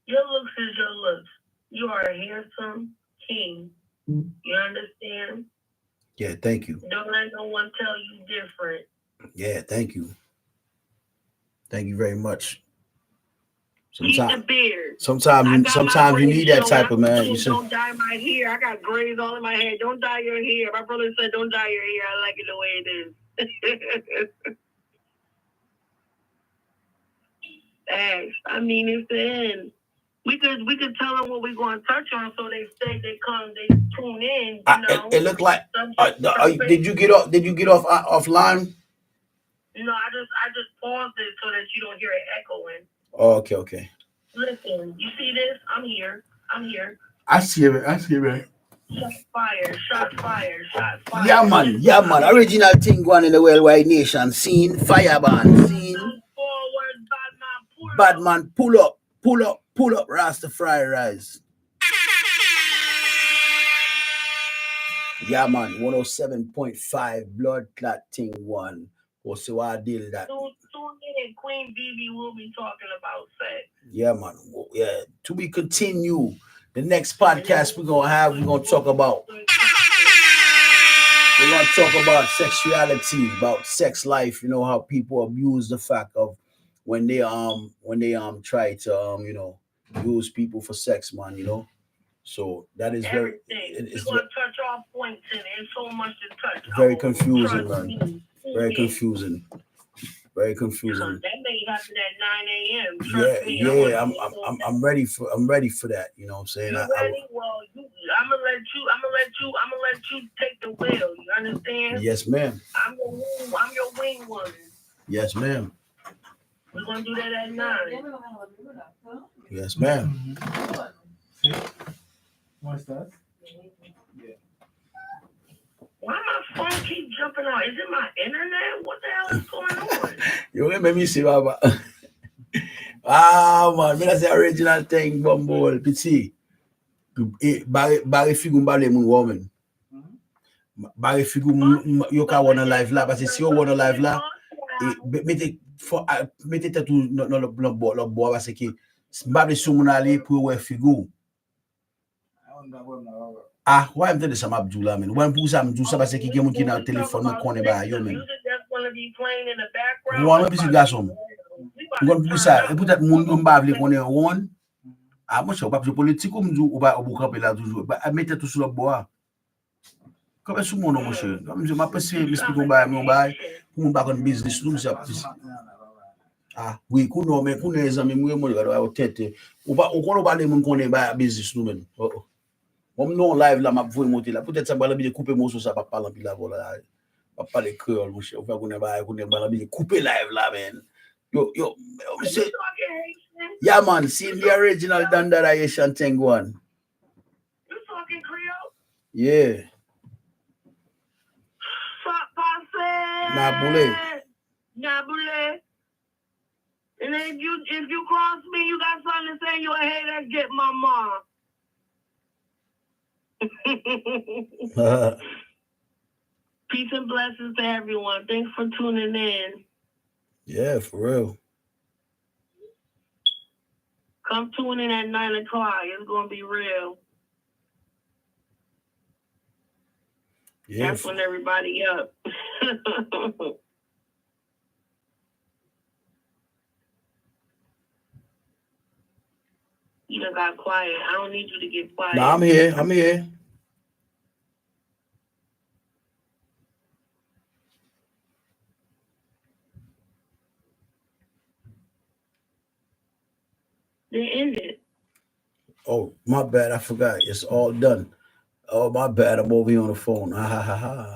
your looks is your looks. You are a handsome king. You understand? Yeah, thank you. Don't let no one tell you different. Yeah, thank you. Thank you very much. Keep the beard. Sometimes you need that type of man. You said, don't dye my hair. I got grays all in my head. Don't dye your hair. My brother said, don't dye your hair. I like it the way it is. Thanks. I mean, it's the end. We could tell them what we're going to touch on, so they tune in. It looked like. Did you get off? Did you get off offline? No, I just paused it so that you don't hear it echoing. Oh, okay. Listen, you see this? I'm here. I see it. Shot fire. Yeah, man. Original thing going in the worldwide nation. Scene, fireban. Scene. Forward, Badman, pull up. Rastafari rise. Yeah, man. 107.5 blood clot thing one. We'll see what I deal that. Tune in, Queen BB will be talking about sex. Yeah, man. Yeah. To be continue. The next podcast we're gonna talk about. We're gonna talk about sexuality, about sex life. You know how people abuse the fact of when they try to use people for sex, man. You know. So that is very. It's going to touch all points, and there's so much to touch. Very confusing, man. Very confusing. That may happen at 9 a.m. Yeah. I'm ready for that. You know what I'm saying? You ready? Well, I'm gonna let you take the wheel. You understand? Yes, ma'am. I'm your wing woman. Yes, ma'am. We're gonna do that at 9. Yes, ma'am. What's that? Why my phone keep jumping out? Is it my internet? What the hell is going on? You remember me see Baba? Man, that's the original thing, Bumble, PC. Barry Figu Mbale Mun woman. Barry Figu you can want a live lab. I say, si you want a live lab, mettez tout le bois parce que Mbale Sumunali pour we Figu. Why am I telling some Abdullah, man? When Busa Mdusa parce que quelqu'un qui n'a téléphone me connaît pas, yo, man. You want to be garçon? You want to be ça? Et peut-être mon mbavle connaît one. Moi je sais pas politique comme du ou pas au camper là toujours. Mettez tout sur le bois. Comme sous mon nom monsieur. Comme je m'appelle m'explique mon bail pour pas qu'on business nous ça. Oui, qu'on mais qu'on les amis moi au tête. Ou pas on connaît pas les monde connaît ba business nous même. On non live là m'a voulu monter là. Peut-être ça va bien couper mon ça pas parler puis là voilà. Pas parler cœur mon cher. On va connaît ba bien couper live là man. Yo, say, yeah, man. See the original Dandara Asian thing one. You talking Creole? Yeah. Nabule. And if you cross me, you got something to say. You a hater, get my mom. Peace and blessings to everyone. Thanks for tuning in. Yeah, for real. Come tune in at 9 o'clock. It's gonna be real. Yeah, that's when everybody up. You done got quiet. I don't need you to get quiet. No, I'm here. They ended. Oh, my bad. I forgot. It's all done. Oh, my bad. I'm over here on the phone. Ha ha ha ha.